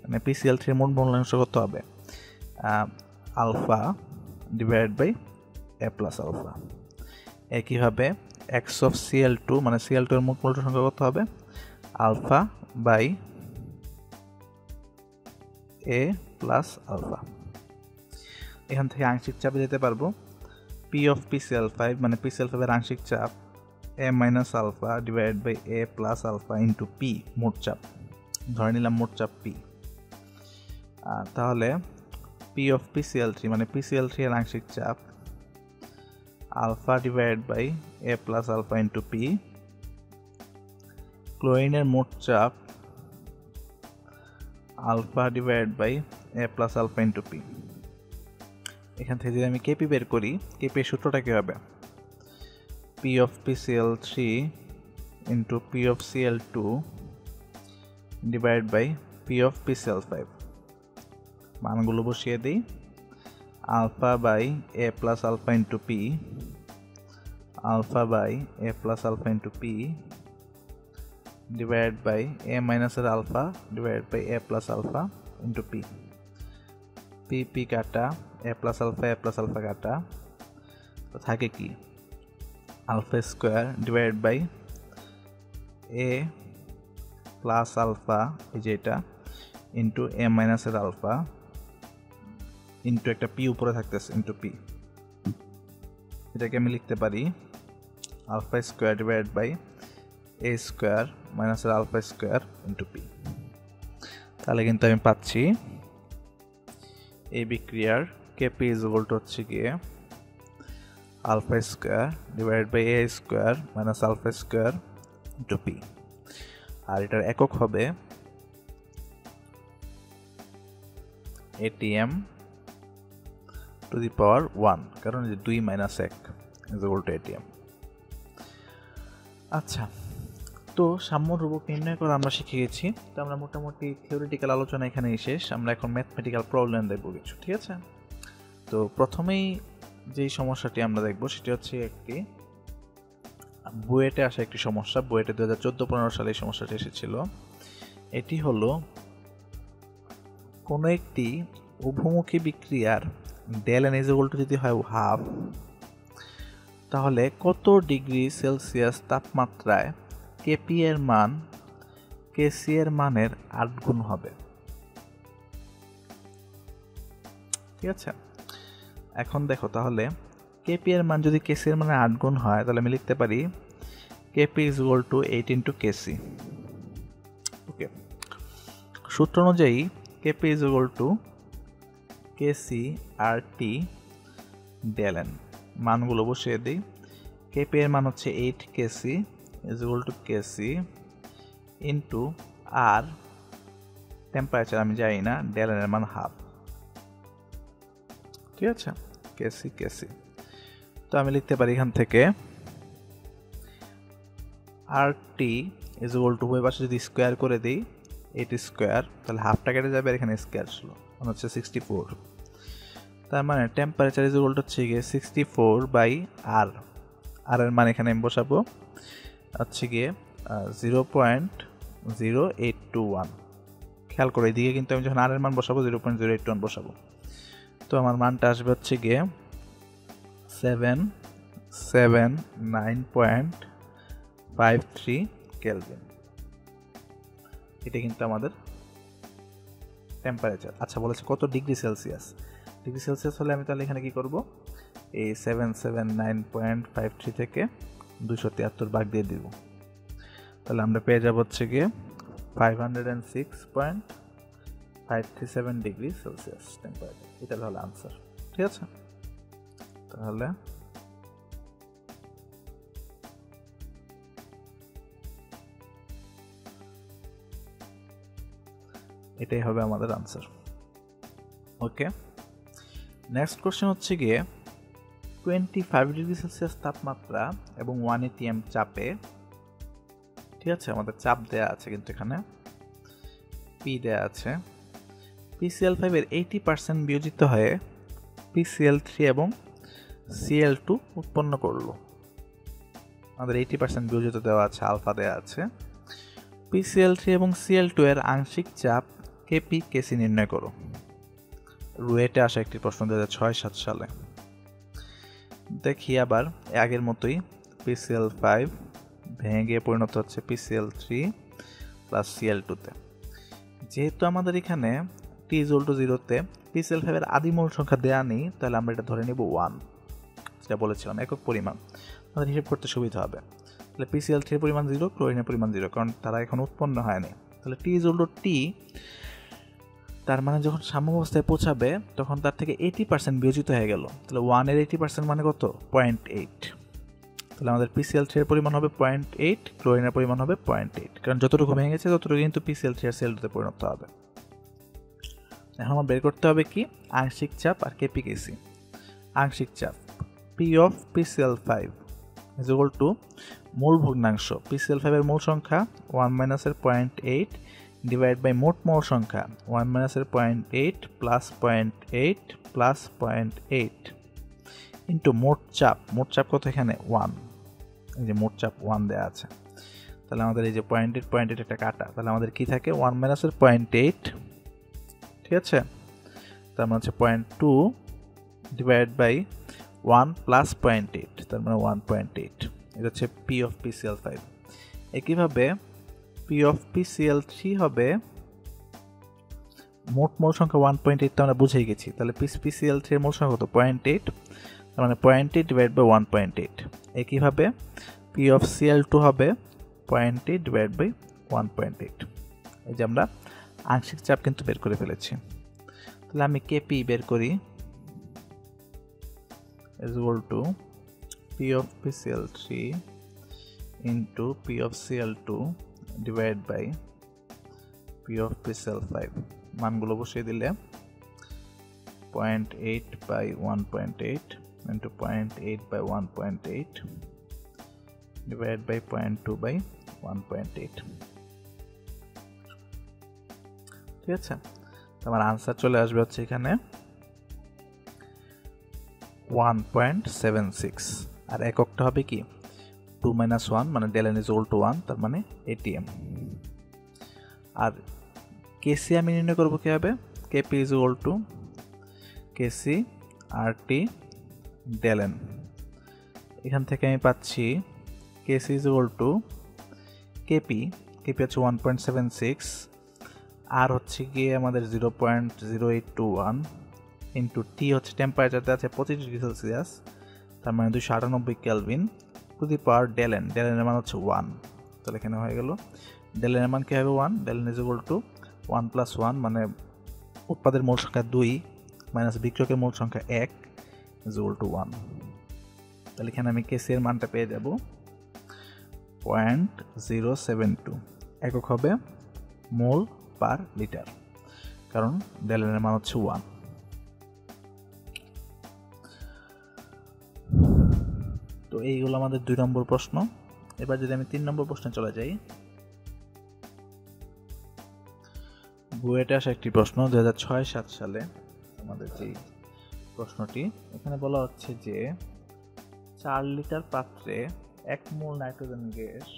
মানে PCl3 এর মোট ভগ্নাংশ কত হবে? Alpha divide by A plus alpha. একইভাবে x of Cl2, মানে Cl2 এর মোট মূল সংখ্যা কত হবে? Alpha by A plus alpha. এখান থেকে আংশিক চাপে যেতে পারবো। P of PCl5, মানে PCl5 এর আংশিক চাপ A minus alpha divided by A plus alpha into P মোট চাপ, ধরে নিলাম মোট চাপ পি। তাহলে পি অফ PCl3 মানে PCl3 এর আংশিক চাপ alpha divided by A plus alpha into P, ক্লোরিনের মোট চাপ alpha divided by A plus alpha into P. এখান থেকে যদি আমি কেপি বের করি, কেপি এর সূত্রটা কি হবে? P of PCl3 into P of Cl2 divide by P of PCl5। মানগুলো বসিয়ে দিই, alpha by A plus alpha into P, alpha by A plus alpha into P divide by A মাইনাসের alpha divide by A plus alpha into P. P P কাটা, A plus alpha কাটা, তো থাকে কি alpha square divide by A plus alpha, এই যে এটা into এ মাইনাসের আলফা ইন্টু একটা পি উপরে থাকতেছে ইন্টু পি। এটাকে আমি লিখতে পারি alpha square divide by A square মাইনাসের আলফা স্কোয়ার ইন্টু পি। তাহলে কিন্তু আমি পাচ্ছি এই বিক্রিয়ার কেপি ইজ ইকুয়াল টু হচ্ছে গিয়ে alpha square divide by A square minus alpha square into P. আর এটার একক হবে ATM টু দি পাওয়ার 1, কারণ 2 minus 1 is equal two ATM। আচ্ছা, তো সাম্য ধ্রুবক নির্ণয় করা আমরা শিখে গেছি। তো আমরা মোটামুটি থিওরিটিক্যাল আলোচনা এখানেই শেষ। আমরা এখন ম্যাথমেটিক্যাল প্রবলেম দেখব কিছু, ঠিক আছে? তো প্রথমেই যেই সমস্যাটি আমরা দেখব সেটি হচ্ছে একটি বুয়েটে আসা একটি সমস্যা। বুয়েটে 2014-15 সালে এই সমস্যাটি এসেছিল। এটি হলো কোনো একটি উভমুখী বিক্রিয়ার del N is equal to যদি হয় হাফ, তাহলে কত ডিগ্রি সেলসিয়াস তাপমাত্রায় কেপি এর মান কেসি এর মানের 8 গুণ হবে? ঠিক আছে, এখন দেখো তাহলে কেপি এর মান যদি কেসি এর মানের 8 গুণ হয়, তাহলে আমি লিখতে পারি KP is equal to 8 into KC. Okay, সূত্র অনুযায়ী KP is equal to KC R T del N. মানগুলো বসিয়ে দিই। কেপি এর মান হচ্ছে 8 KC is equal to KC into R temperature আমি জানি না, ডেল এন এর মান হাফ। ঠিক আছে, কেসি কেসি। তো আমি লিখতে পারি এখান থেকে আর টি ইজ ইকুয়াল টু উভয় পাশে যদি স্কোয়ার করে দিই 8 স্কোয়ার, তাহলে হাফটা কেটে যাবে, আর এখানে স্কোয়ার ছিল, মানে হচ্ছে 64। তার মানে টেম্পারেচার ইজ ইকুয়াল টু হচ্ছে গিয়ে 64 বাই আর। আর এর মান এখানে আমি বসাবো হচ্ছে গিয়ে 0.0821। খেয়াল করে এদিকে কিন্তু আমি যখন আর এর মান বসাবো 0.0821 বসাবো। তো আমার মানটা আসবে হচ্ছে গিয়ে 779.53 কেলভিন। এটা কিন্তু আমাদের টেম্পারেচার। আচ্ছা, বলেছে কত ডিগ্রি সেলসিয়াস। ডিগ্রি সেলসিয়াস হলে আমি তাহলে এখানে কি করব, এই 779.53 থেকে 273 ভাগ দিয়ে দিব। তাহলে আমরা পেয়ে যাব হচ্ছে গিয়ে 506.537 ডিগ্রি সেলসিয়াস টেম্পারেচার। এটা হলো আনসার। ঠিক আছে, তাহলে এটাই হবে আমাদের আনসার। ওকে, নেক্সট কোশ্চেন হচ্ছে গিয়ে 25 ডিগ্রি সেলসিয়াস তাপমাত্রা এবং 1 ATM চাপে, ঠিক আছে, আমাদের চাপ দেয়া আছে, কিন্তু এখানে পি দেয়া আছে। PCl5 এর 80% বিয়োজিত হয়ে PCl3 এবং Cl2 উৎপন্ন করলো। আমাদের 80% বিয়োজিত দেওয়া আছে, আলফা দেওয়া আছে। PCl3 এবং Cl2 এর আংশিক চাপ কেপি কেসি নির্ণয় করো। রুয়েটে আসা একটি প্রশ্ন 2006-07 সালে। দেখি আবার আগের মতোই PCl5 ভেঙে গিয়ে পরিণত হচ্ছে PCl3 প্লাস Cl2-তে। যেহেতু আমাদের এখানে t=0-তে PCl5 এর আদিমূল সংখ্যা দেয়া নেই, তাহলে আমরা এটা ধরে নিব 1, যেটা বলেছিলাম একক পরিমাণ, আমাদের হিসাব করতে সুবিধা হবে। তাহলে PCl3 এর পরিমাণ 0, ক্লোরিনের পরিমাণ 0, কারণ তারা এখন উৎপন্ন হয়নি। তাহলে T is equal two T, তার মানে যখন সাম্যাবস্থায় পৌঁছাবে তখন তার থেকে 80% বিয়োজিত হয়ে গেল। তাহলে 1 এর 80% মানে কত? 0.8। তাহলে আমাদের PCl3 এর পরিমাণ হবে 0.8, ক্লোরিনের পরিমাণ হবে 0.8, কারণ যতটুকু ভেঙে গেছে ততটুকু কিন্তু PCl3 এর সেলতে পরিণত হবে। এখন আমার বের করতে হবে কি? আংশিক চাপ আর KPKC। আংশিক চাপ P of PCl5 is equal to মূল ভগ্নাংশ PCl5 এর মূল সংখ্যা 1 মাইনাস এর 0.8 ডিভাইড বাই মোট মোল সংখ্যা 1 মাইনাস এর 0.8 প্লাস 0.8 প্লাস 0.8 ইন্টু মোট চাপ। মোট চাপ কত এখানে? 1। এই যে মোট চাপ 1 দেওয়া আছে। তাহলে আমাদের এই যে 0.8 একটা কাটা, তাহলে আমাদের কি থাকে? 1 মাইনাস এর 0.8, ঠিক আছে, তার মানে হচ্ছে 0.2 ডিভাইড বাই 1 প্লাস 0.8, তার মানে 1.8। এটা হচ্ছে P of PCl5। একইভাবে P of PCl3 হবে মোট মোল সংখ্যা 1.8, তো আমরা বুঝেই গেছি। তাহলে PCl3 এর মোল সংখ্যা কত? 0.8, তার মানে 0.8 ডিভাইড বাই 1.8। একইভাবে P of Cl2 হবে 0.8 ডিভাইড বাই 1.8। এই যে আমরা আংশিক চাপ কিন্তু বের করে ফেলেছি। তাহলে আমি KP বের করি is equal to P of PCl3 into P of Cl2 divide by P of PCl5। মানগুলো বসিয়ে দিলে 0.8 বাই 1.8 into 0.8 বাই 1.8 ডিভাইড বাই 0.2 বাই 1.8। ঠিক আছে, আমার আনসার চলে আসবে হচ্ছে এখানে 1.76, আর এককটা হবে কি? 2 minus 1, মানে del n is equal to 1, তার মানে ATM। আর KC আমি নির্ণয় করবো কিভাবে? KP is equal to KC RT del n। এখান থেকে আমি পাচ্ছি KC is equal to KP হচ্ছে 1.76, আর হচ্ছে গিয়ে আমাদের 0.0821 ইন্টু টি হচ্ছে টেম্পারেচারতে আছে 25 ডিগ্রি সেলসিয়াস, তার মানে 298 kelvin, to the power del N. Del এনের মান হচ্ছে 1। তাহলে এখানে হয়ে গেল ডেল এনের মান কী হবে? 1। Del N is equal to 1 plus 1, মানে উৎপাদের মোল সংখ্যা 2 মাইনাস বিক্রয়কের মোল সংখ্যা 1 ইজ ইকুয়াল টু 1। তাহলে এখানে আমি কেসি এর মানটা পেয়ে যাব 0.072। একক হবে মোল পার লিটার, কারণ ডেল এন এর মান হচ্ছে 1। তো এইগুলো আমাদের 2 নম্বর প্রশ্ন। এবার যদি আমি 3 নম্বর প্রশ্নে চলে যাই, বুয়েটে আসা একটি প্রশ্ন 2006-07 সালে আমাদের যে প্রশ্নটি, এখানে বলা হচ্ছে যে 4 লিটার পাত্রে 1 মোল নাইট্রোজেন গ্যাস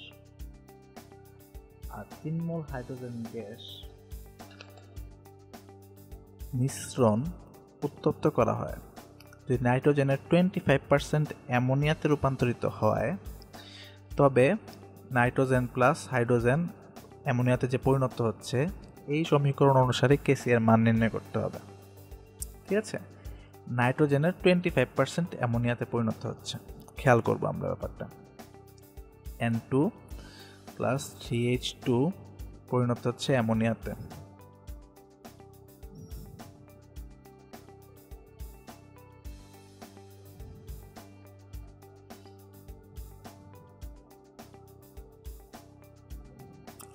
আর 3 মোল হাইড্রোজেন গ্যাস মিশ্রণ উত্তপ্ত করা হয়। যদি নাইট্রোজেনের 25% অ্যামোনিয়াতে রূপান্তরিত হয়, তবে নাইট্রোজেন প্লাস হাইড্রোজেন অ্যামোনিয়াতে যে পরিণত হচ্ছে, এই সমীকরণ অনুসারে কেসি এর মান নির্ণয় করতে হবে। ঠিক আছে, নাইট্রোজেনের 25% অ্যামোনিয়াতে পরিণত হচ্ছে, খেয়াল করবো আমরা ব্যাপারটা। N2 প্লাস 3H2 পরিণত হচ্ছে অ্যামোনিয়াতে।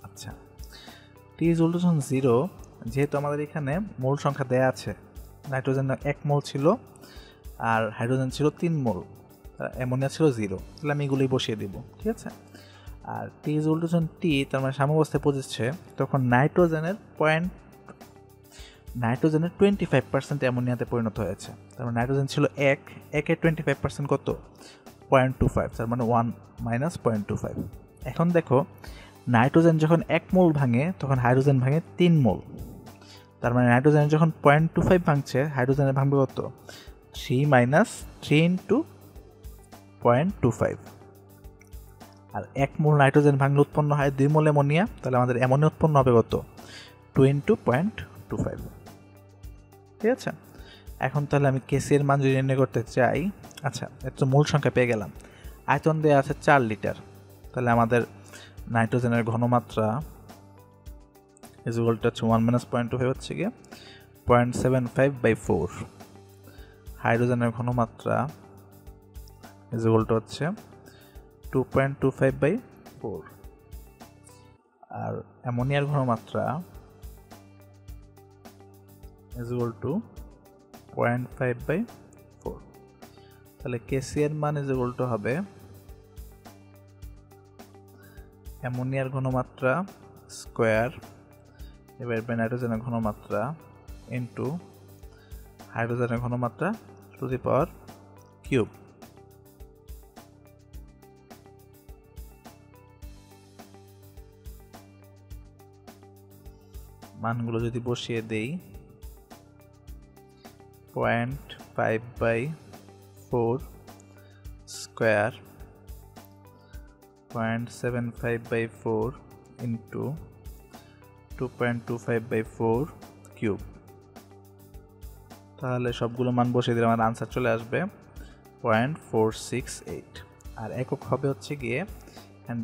আচ্ছা, T is equal to 0, যেহেতু আমাদের এখানে মোল সংখ্যা দেয়া আছে, নাইট্রোজেন 1 মোল ছিল আর হাইড্রোজেন ছিল 3 মোল, অ্যামোনিয়া ছিল 0, তাহলে আমি এগুলোই বসিয়ে দিব। ঠিক আছে, আর T is equal to T, তার মানে সাম্যাবস্থায় পৌঁছেছে, তখন নাইট্রোজেনের 25% অ্যামোনিয়াতে পরিণত হয়েছে। তার মানে নাইট্রোজেন ছিল 1 এর 25% কত? 0.25, তার মানে 1 মাইনাস 0.25। এখন দেখো, নাইট্রোজেন যখন 1 মোল ভাঙে তখন হাইড্রোজেন ভাঙে 3 মোল, তার মানে নাইট্রোজেনের যখন 0.25 ভাঙছে, হাইড্রোজেনের ভাঙবে কত? 3 মাইনাস 3 ইন্টু 0.25। আর 1 মোল নাইট্রোজেন ভাঙলে উৎপন্ন হয় 2 মোল অ্যামোনিয়া, তাহলে আমাদের অ্যামোনিয়া উৎপন্ন হবে কত? 2 ইন্টু 0.25। ঠিক আছে, এখন তাহলে আমি কেসি এর মান যদি নির্ণয় করতে চাই, আচ্ছা, এত মূল সংখ্যা পেয়ে গেলাম, আয়তন দেওয়া আছে 4 লিটার, তাহলে আমাদের নাইট্রোজেনের ঘনমাত্রা ইজ ইকুয়াল টু হচ্ছে 1 - 0.25 হচ্ছে গিয়ে 0.75/4। হাইড্রোজেনের ঘনমাত্রা ইজ ইকুয়াল টু হচ্ছে 2.25/4। আর অ্যামোনিয়ার ঘনমাত্রা ইজ ইকুয়াল টু 0.5/4। তাহলে কেসি এর মান ইজ ইকুয়াল টু হবে অ্যামোনিয়ার ঘনমাত্রা স্কোয়ার ডিভাইড বাই নাইট্রোজেনের ঘনমাত্রা ইন্টু হাইড্রোজেনের ঘনমাত্রা টু দি পাওয়ার কিউব। মানগুলো যদি বসিয়ে দেই 0.5/4 স্কোয়ার 0.75/4 ইন্টু 2.25/4 কিউব, তাহলে সবগুলো মান বসিয়ে দিলে আমার আনসার চলে আসবে 0.468। আর একক হবে হচ্ছে গিয়ে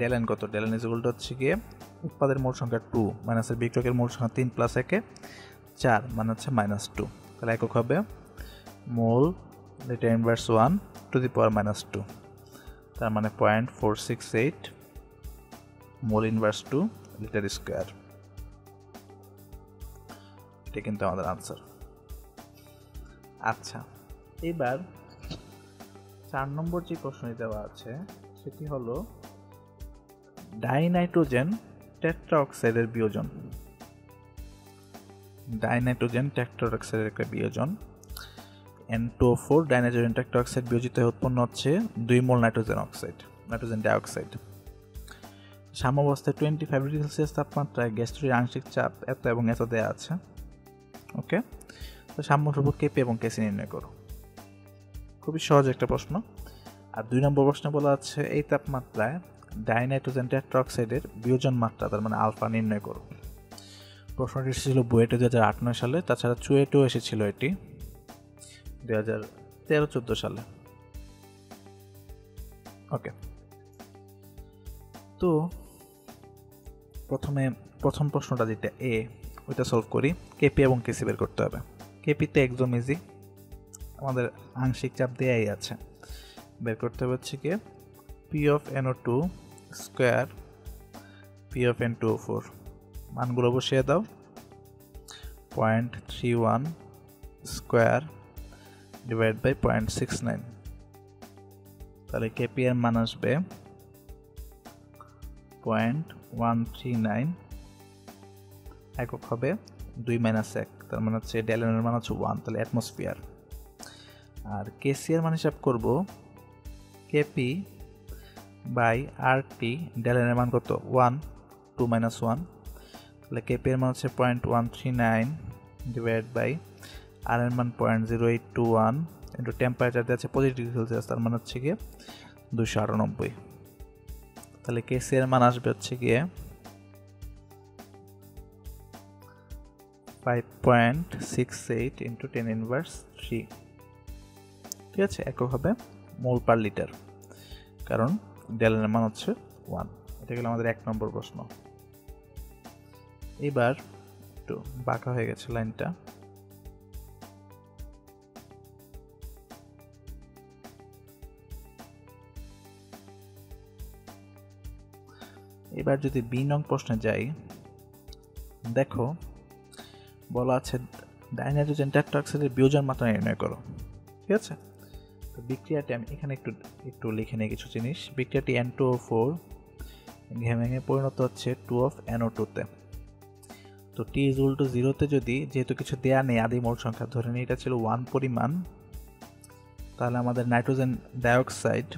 ডেলেন কত, ডেলেন ইজ ইকুয়াল টু হচ্ছে গিয়ে উৎপাদের মোট সংখ্যা 2 মাইনাসের বিক্রয়কের মোট সংখ্যা 3 + 1 4 মানে হচ্ছে -2। তাহলে একক হবে mole litre inverse 1 to the power -2, তার মানে 0.468 মোল ইনভার্স 2 লিটার স্কোয়ার। এটা কিন্তু আমাদের আনসার। আচ্ছা, এবার 4 নম্বর যে প্রশ্নটি দেওয়া আছে সেটি হলো ডাইনাইট্রোজেন টেট্রাঅক্সাইডের বিয়োজন। ডাইনাইট্রোজেন টেট্রাঅক্সাইডের একটা বিয়োজন N2O4 ডাইনাইট্রোজেন টেট্রাঅক্সাইড বিয়োজিত হয়ে উৎপন্ন হচ্ছে 2 মোল নাইট্রোজেন ডাইঅক্সাইড। সাম্যাবস্থায় 25 ডিগ্রি সেলসিয়াস তাপমাত্রায় গ্যাসটির আংশিক চাপ এত এবং এত দেওয়া আছে। ওকে, তো সাম্য ধ্রুবক কেপি এবং কেসি নির্ণয় করো। খুবই সহজ একটা প্রশ্ন। আর 2 নম্বর প্রশ্নে বলা আছে এই তাপমাত্রায় ডাইনাইট্রোজেন টেট্রাঅক্সাইডের বিয়োজন মাত্রা তার মানে আলফা নির্ণয় করো। প্রশ্নটি এসেছিল বুয়েটে 2008-9 সালে, তাছাড়া চুয়েটেও এসেছিল এটি 2013-14 সালে। ওকে, তো প্রথম প্রশ্নটা যেটা এ ওইটা সলভ করি। কেপি এবং কেসি বের করতে হবে। কেপিতে একদম ইজি, আমাদের আংশিক চাপ দেয়াই আছে। বের করতে হবে হচ্ছে কি P of NO2 square P of N2O4, মানগুলো বসিয়ে দাও। 0.31 স্কোয়ার ডিভাইড বাই 0.69, তাহলে কেপি এর মান আসবে 0.139। একক হবে 2 - 1, তার মানে হচ্ছে ডেলেনের মান হচ্ছে 1, তাহলে অ্যাটমসফিয়ার। আর কেসি এর মান হিসাব করব কেপি বাই RT, ডেলেনের মান কত 1, 2 - 1, তাহলে কেপি এর মান হচ্ছে 0.139 ডিভাইড বাই আর এর মান 0.0821 ইন্টু টেম্পারেচার দেওয়া আছে 25 ডিগ্রি সেলসিয়াস, তার মানে হচ্ছে গিয়ে 298। তাহলে কেসি এর মান আসবে হচ্ছে গিয়ে 5.68 ইন্টু 10⁻³ ঠিক আছে। একক হবে মোল পার লিটার, কারণ ডেলেনের মান হচ্ছে 1। এটা গেল আমাদের 1 নম্বর প্রশ্ন। এবার একটু বাঁকা হয়ে গেছে লাইনটা। এবার যদি বি নং প্রশ্নে যাই, দেখো বলা আছে ডাইনাইট্রোজেন টেট্রাঅক্সাইডের বিয়োজন মাত্রা নির্ণয় করো। ঠিক আছে, তো বিক্রিয়াটি আমি এখানে একটু লিখে নিই কিছু জিনিস। বিক্রিয়াটি N2O4 ভেঙে পরিণত হচ্ছে 2 of NO2 তে। তো T = 0 তে যদি, যেহেতু কিছু দেয়া নেই, আদি মোল সংখ্যা ধরে নিই এটা ছিল 1 পরিমাণ, তাহলে আমাদের নাইট্রোজেন ডাইঅক্সাইড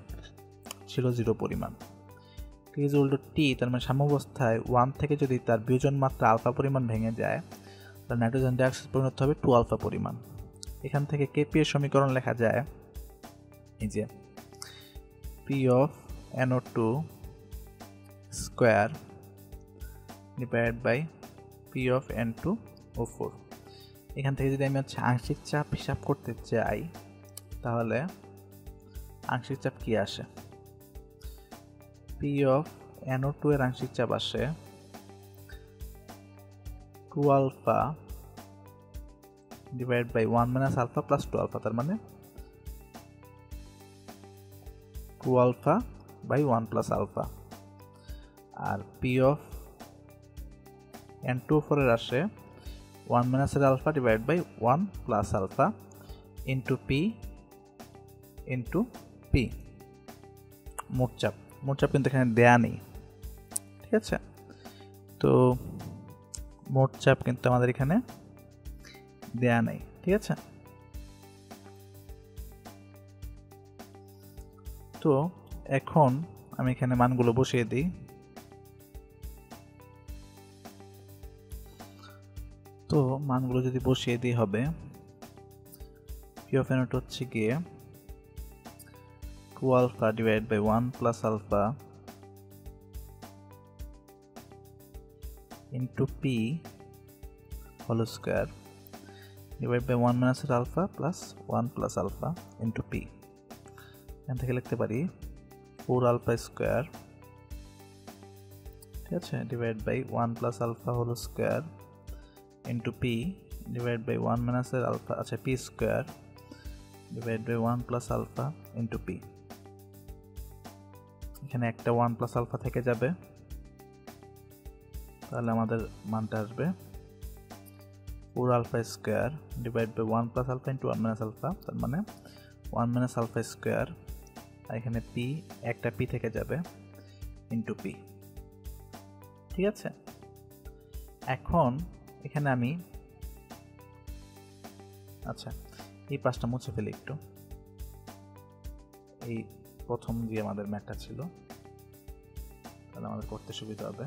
ছিল 0 পরিমাণ। T = T, তার মানে সাম্যাবস্থায় 1 থেকে যদি তার বিয়োজন মাত্রা আলফা পরিমাণ ভেঙে যায়, তাহলে নাইট্রোজেন ডাইঅক্সাইড পরিণত হবে 2 আলফা পরিমাণ। এখান থেকে কেপি এর সমীকরণ লেখা যায় এই যে P of NO2 square divide by P of N2O4। এখান থেকে যদি আমি আংশিক চাপ হিসাব করতে চাই, তাহলে আংশিক চাপ কি আসে পি অফ NO2 এর আংশিক চাপ আসে 2 alpha divide by 1 minus alpha plus 2 alpha, তার মানে 2 আলফা বাই 1 প্লাস আলফা। আর পি অফ N2O4 এর আসে 1 minus alpha divide by 1 plus alpha into P মোট চাপ কিন্তু এখানে দেয়া নেই, ঠিক আছে। তো মোট চাপ কিন্তু আমাদের এখানে দেয়া নেই, ঠিক আছে। তো এখন আমি এখানে মানগুলো বসিয়ে দিই। তো মানগুলো যদি বসিয়ে দিই হবে পি অফ NO2 হচ্ছে গিয়ে 2 alpha divide by 1 plus alpha into P whole square divide by 1 minus alpha plus 1 plus alpha into P. এখান থেকে লিখতে পারি 4 আলফা স্কোয়ার, ঠিক আছে, divide by 1 plus alpha whole square into P divide by 1 minus alpha, আচ্ছা, P square divide by 1 plus alpha into P. এখানে একটা 1 plus alpha থেকে যাবে, তাহলে আমাদের মানটা আসবে 4 alpha square divide by 1 plus alpha into 1 minus alpha, তার মানে 1 মাইনাস আলফা স্কোয়ার, আর এখানে পি একটা পি থেকে যাবে ইন্টু পি, ঠিক আছে। এখন এখানে আমি, আচ্ছা, এই পাশটা মুছে ফেলি একটু। এই প্রথম যে আমাদের ম্যাথটা ছিল, তাহলে আমাদের করতে সুবিধা হবে।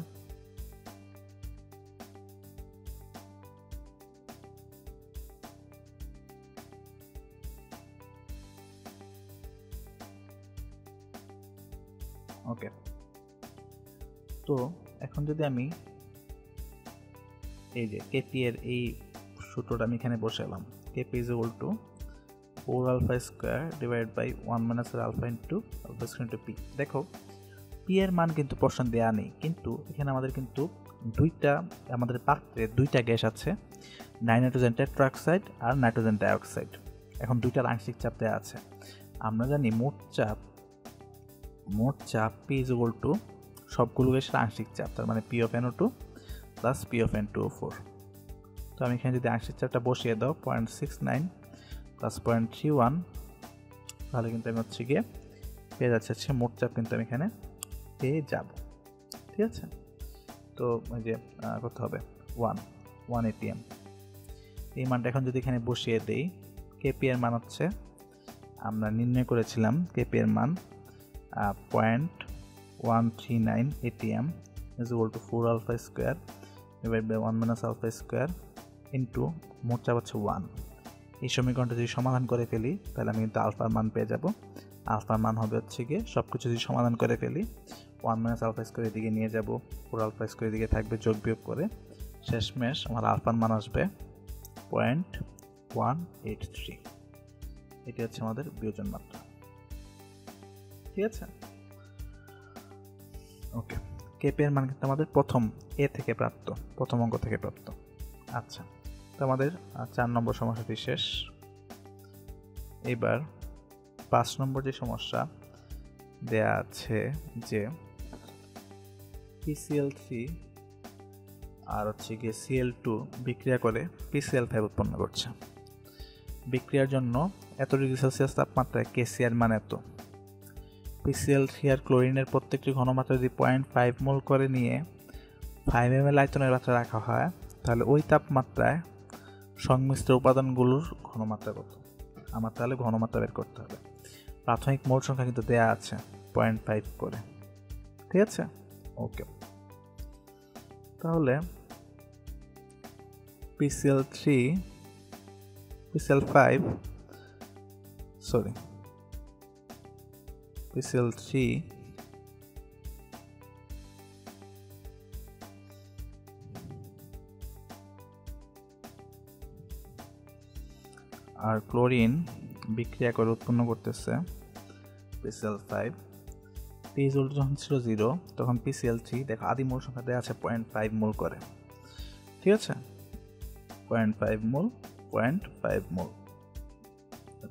ওকে, তো এখন যদি আমি এই যে কেপি এর এই সূত্রটা আমি এখানে বসালাম, KP is equal to 4 alpha square divide by 1 minus alpha into alpha square into P. দেখো পি এর মান কিন্তু প্রশ্ন দেওয়া নেই, কিন্তু এখানে আমাদের কিন্তু আমাদের পাত্রে দুইটা গ্যাস আছে, নাইট্রোজেন টেট্রাঅক্সাইড আর নাইট্রোজেন ডাইঅক্সাইড। এখন দুইটার আংশিক চাপ দেওয়া আছে। আমরা জানি মোট চাপ পি ইজ ইকুয়াল টু সবগুলো গ্যাসের আংশিক চাপ, তার মানে P of NO2 plus P of N2O4। তো আমি এখানে যদি আংশিক চাপটা বসিয়ে দাও 0.69 প্লাস 0.31, তাহলে কিন্তু আমি হচ্ছে গিয়ে পেয়ে যাচ্ছে মোট চাপ, কিন্তু আমি এখানে পেয়ে যাব, ঠিক আছে। তো ওই যে কত হবে 1 ATM। এই মানটা এখন যদি এখানে বসিয়ে দেই, কেপি এর মান হচ্ছে, আমরা নির্ণয় করেছিলাম কেপি এর মান 0.139 ATM is equal to 4 alpha square divided by 1 minus alpha square into মোট চাপ হচ্ছে 1। এই সমীকরণটা যদি সমাধান করে ফেলি, তাহলে আমি কিন্তু আলফার মান পেয়ে যাব। আলফার মান হবে হচ্ছে গিয়ে সবকিছু যদি সমাধান করে ফেলি, 1 মাইনাস আলফা স্কোয়ার এদিকে নিয়ে যাব, 4 আলফা স্কোয়ার এদিকে থাকবে, যোগ বিয়োগ করে শেষমেশ আমার আলফার মান আসবে 0.183। এটি হচ্ছে আমাদের বিয়োজন মাত্রা, ঠিক আছে। ওকে, কেপি এর মান কিন্তু আমাদের প্রথম অঙ্ক থেকে প্রাপ্ত। আচ্ছা, তো আমাদের 4 নম্বর সমস্যাটি শেষ। এবার 5 নম্বর যে সমস্যা দেয়া আছে যে PCl3 আর হচ্ছে গিয়ে Cl2 বিক্রিয়া করে PCl5 উৎপন্ন করছে। বিক্রিয়ার জন্য এত ডিগ্রি সেলসিয়াস তাপমাত্রায় KCl মান এত। PCl3 আর ক্লোরিনের প্রত্যেকটি ঘনমাত্রা যদি 0.5 মোল করে নিয়ে 5 ml আয়তনের পাত্রে রাখা হয়, তাহলে ওই তাপমাত্রায় সংমিশ্র উপাদানগুলোর ঘনমাত্রা কত? আমার তাহলে ঘনমাত্রা বের করতে হবে। প্রাথমিক মোল সংখ্যা কিন্তু দেয়া আছে 0.5 করে, ঠিক আছে। ওকে, তাহলে PCl3 আর ক্লোরিন বিক্রিয়া করে উৎপন্ন করতেছে PCl5। পি ইজ যখন ছিল 0 তখন PCl3 দেখো আদি মোল সংখ্যা দেওয়া আছে 0.5 মোল করে, ঠিক আছে, 0.5 মোল 0.5 মোল।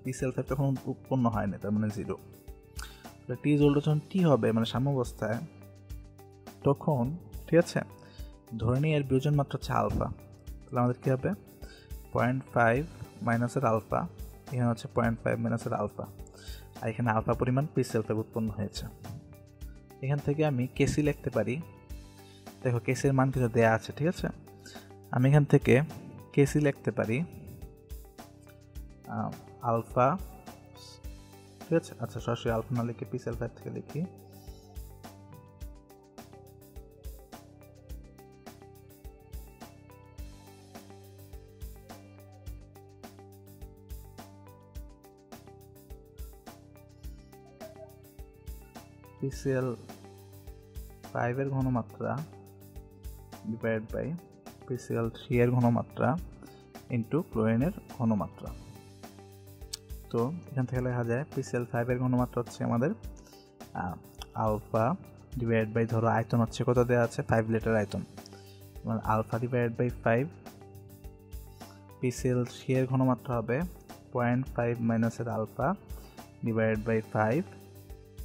PCl5 তখন উৎপন্ন হয়নি, তার মানে 0। টি ইজ যখন টি হবে মানে সাম্যাবস্থায় তখন, ঠিক আছে, ধরে নিই এর বিয়োজন মাত্রা হচ্ছে আলফা, তাহলে আমাদের কী হবে 0.5 মাইনাসের আলফা, এখানে হচ্ছে 0.5 মাইনাসের আলফা, আর এখানে আলফা পরিমাণ PCl5 উৎপন্ন হয়েছে। এখান থেকে আমি কেসি লিখতে পারি, দেখো কেসির মান কিছু দেয়া আছে, ঠিক আছে, আমি এখান থেকে কেসি লিখতে পারি আলফা, ঠিক আছে, আচ্ছা সরাসরি আলফা না লিখে PCl5 থেকে লিখি, PCl5 এর ঘনমাত্রা ডিভাইড বাই PCl3 এর ঘনমাত্রা ইন্টু ক্লোরিনের ঘনমাত্রা। তো এখান থেকে লেখা যায় PCl5 এর ঘনমাত্রা হচ্ছে আমাদের আলফা ডিভাইড বাই, ধরো আয়তন হচ্ছে কত দেওয়া আছে 5 লিটার আয়তন, মানে আলফা ডিভাইড বাই 5, PCl3 এর ঘনমাত্রা হবে 0.5 মাইনাসের আলফা ডিভাইড বাই 5,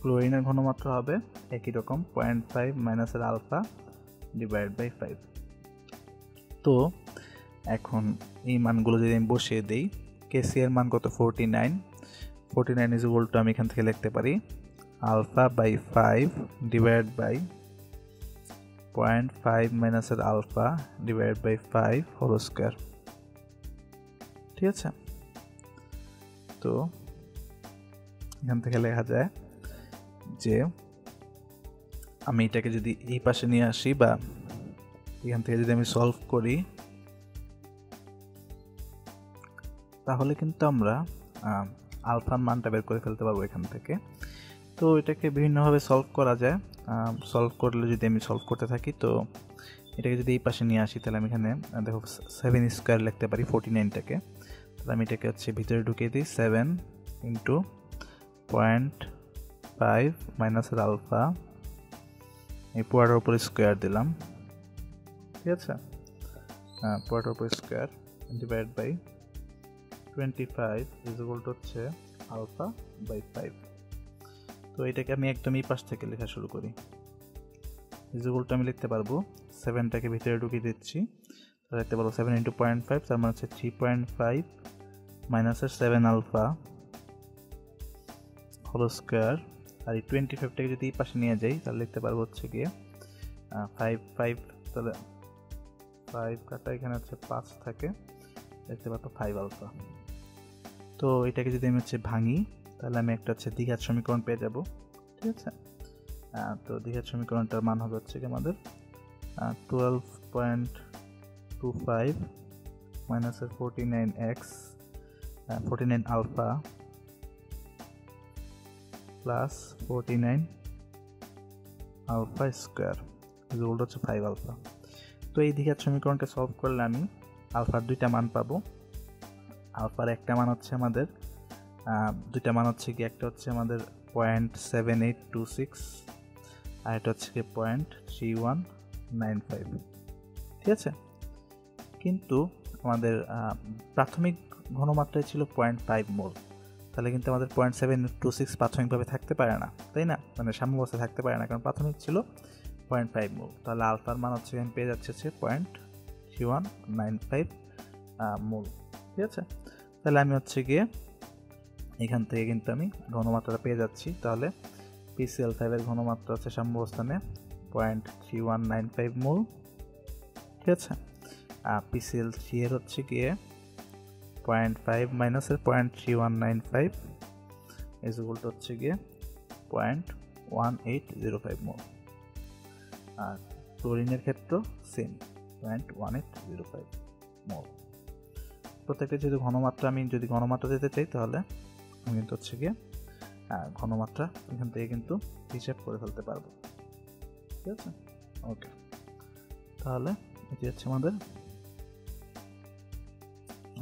ক্লোরিনের ঘনমাত্রা হবে একই রকম 0.5 মাইনাসের আলফা ডিভাইড বাই 5। তো এখন এই মানগুলো যদি আমি বসিয়ে দিই, কেসি এর মান কত 49 ইজ ইকুয়াল টু আমি এখান থেকে লিখতে পারি আলফা বাই 5 ডিভাইড বাই 0.5 মাইনাসের alpha divide by 5 whole square, ঠিক আছে। তো এখান থেকে লেখা যায় যে আমি এটাকে যদি এই পাশে নিয়ে আসি বা এখান থেকে যদি আমি সলভ করি, তাহলে কিন্তু আমরা আলফার মানটা বের করে ফেলতে পারবো এখান থেকে। তো এটাকে বিভিন্নভাবে সলভ করা যায়, সলভ করলে যদি আমি সলভ করতে থাকি, তো এটাকে যদি এই পাশে নিয়ে আসি তাহলে আমি এখানে দেখো 7 স্কোয়ার লিখতে পারি 49টাকে, তাহলে আমি এটাকে হচ্ছে ভিতরে ঢুকিয়ে দিই 7 ইন্টু 0.5 মাইনাসের আলফা, এই পুরোটার উপরে স্কোয়ার দিলাম, ঠিক আছে, পুরোটার উপরে square divide by 25 is equal to হচ্ছে আলফা বাই 5। তো এটাকে আমি একদম এই পাশ থেকে লেখা শুরু করি, ইজ ইকুয়াল টু আমি লিখতে পারবো 7টাকে ভিতরে ঢুকিয়ে দিচ্ছি, তাহলে লিখতে পারবো 7 ইন্টু 0.5, তার মানে হচ্ছে 3.5 মাইনাসের 7 আলফা হোল স্কোয়ার, আর এই 25টাকে যদি এই পাশে নিয়ে যাই তাহলে লিখতে পারবো হচ্ছে গিয়ে 5, তাহলে 5 কাটা এখানে হচ্ছে 5 থাকে, দেখতে পাবো 5 আলফা। তো এটাকে যদি আমি হচ্ছে ভাঙি তাহলে আমি একটা হচ্ছে দ্বিঘাত সমীকরণ পেয়ে যাব, ঠিক আছে। তো দ্বিঘাত সমীকরণটার মান হবে হচ্ছে কি আমাদের 12.25 মাইনাসের 49 alpha plus 49 alpha square equal হচ্ছে 5 আলফা। তো এই দ্বিঘাত সমীকরণটা সলভ করলে আমি আলফার দুইটা মান পাবো। আলফার একটা মান হচ্ছে আমাদের দুইটা মান হচ্ছে কি, একটা হচ্ছে আমাদের 0.7826 আর এটা হচ্ছে কি 0.3195, ঠিক আছে। কিন্তু আমাদের প্রাথমিক ঘনমাত্রায় ছিল 0.5 মোল, তাহলে কিন্তু আমাদের 0.726 প্রাথমিকভাবে থাকতে পারে না, তাই না, মানে সাম্যাবস্থায় থাকতে পারে না, কারণ প্রাথমিক ছিল 0.5 মোল। তাহলে আলফার মান হচ্ছে আমি পেয়ে যাচ্ছে 0.3195 মোল, ঠিক আছে। তাহলে আমি হচ্ছে গিয়ে এখান থেকে কিন্তু আমি ঘনমাত্রাটা পেয়ে যাচ্ছি। তাহলে PCl5 এর ঘনমাত্রা হচ্ছে সাম্যাবস্থানে 0.3195 মোল, ঠিক আছে। PCl3 এর হচ্ছে গিয়ে 0.5 মাইনাসের 0.3195 ইজ ইকুয়াল টু হচ্ছে গিয়ে 0.1805 মোল। আর ক্লোরিনের ক্ষেত্রে সেম 0.1805 মোল। প্রত্যেকটা যদি ঘনমাত্রা আমি যদি ঘনমাত্রা দিতে চাই তাহলে আমি কিন্তু হচ্ছে গিয়ে ঘনমাত্রা এখান থেকে কিন্তু হিসাব করে ফেলতে পারবো, ঠিক আছে। ওকে, তাহলে এটি হচ্ছে আমাদের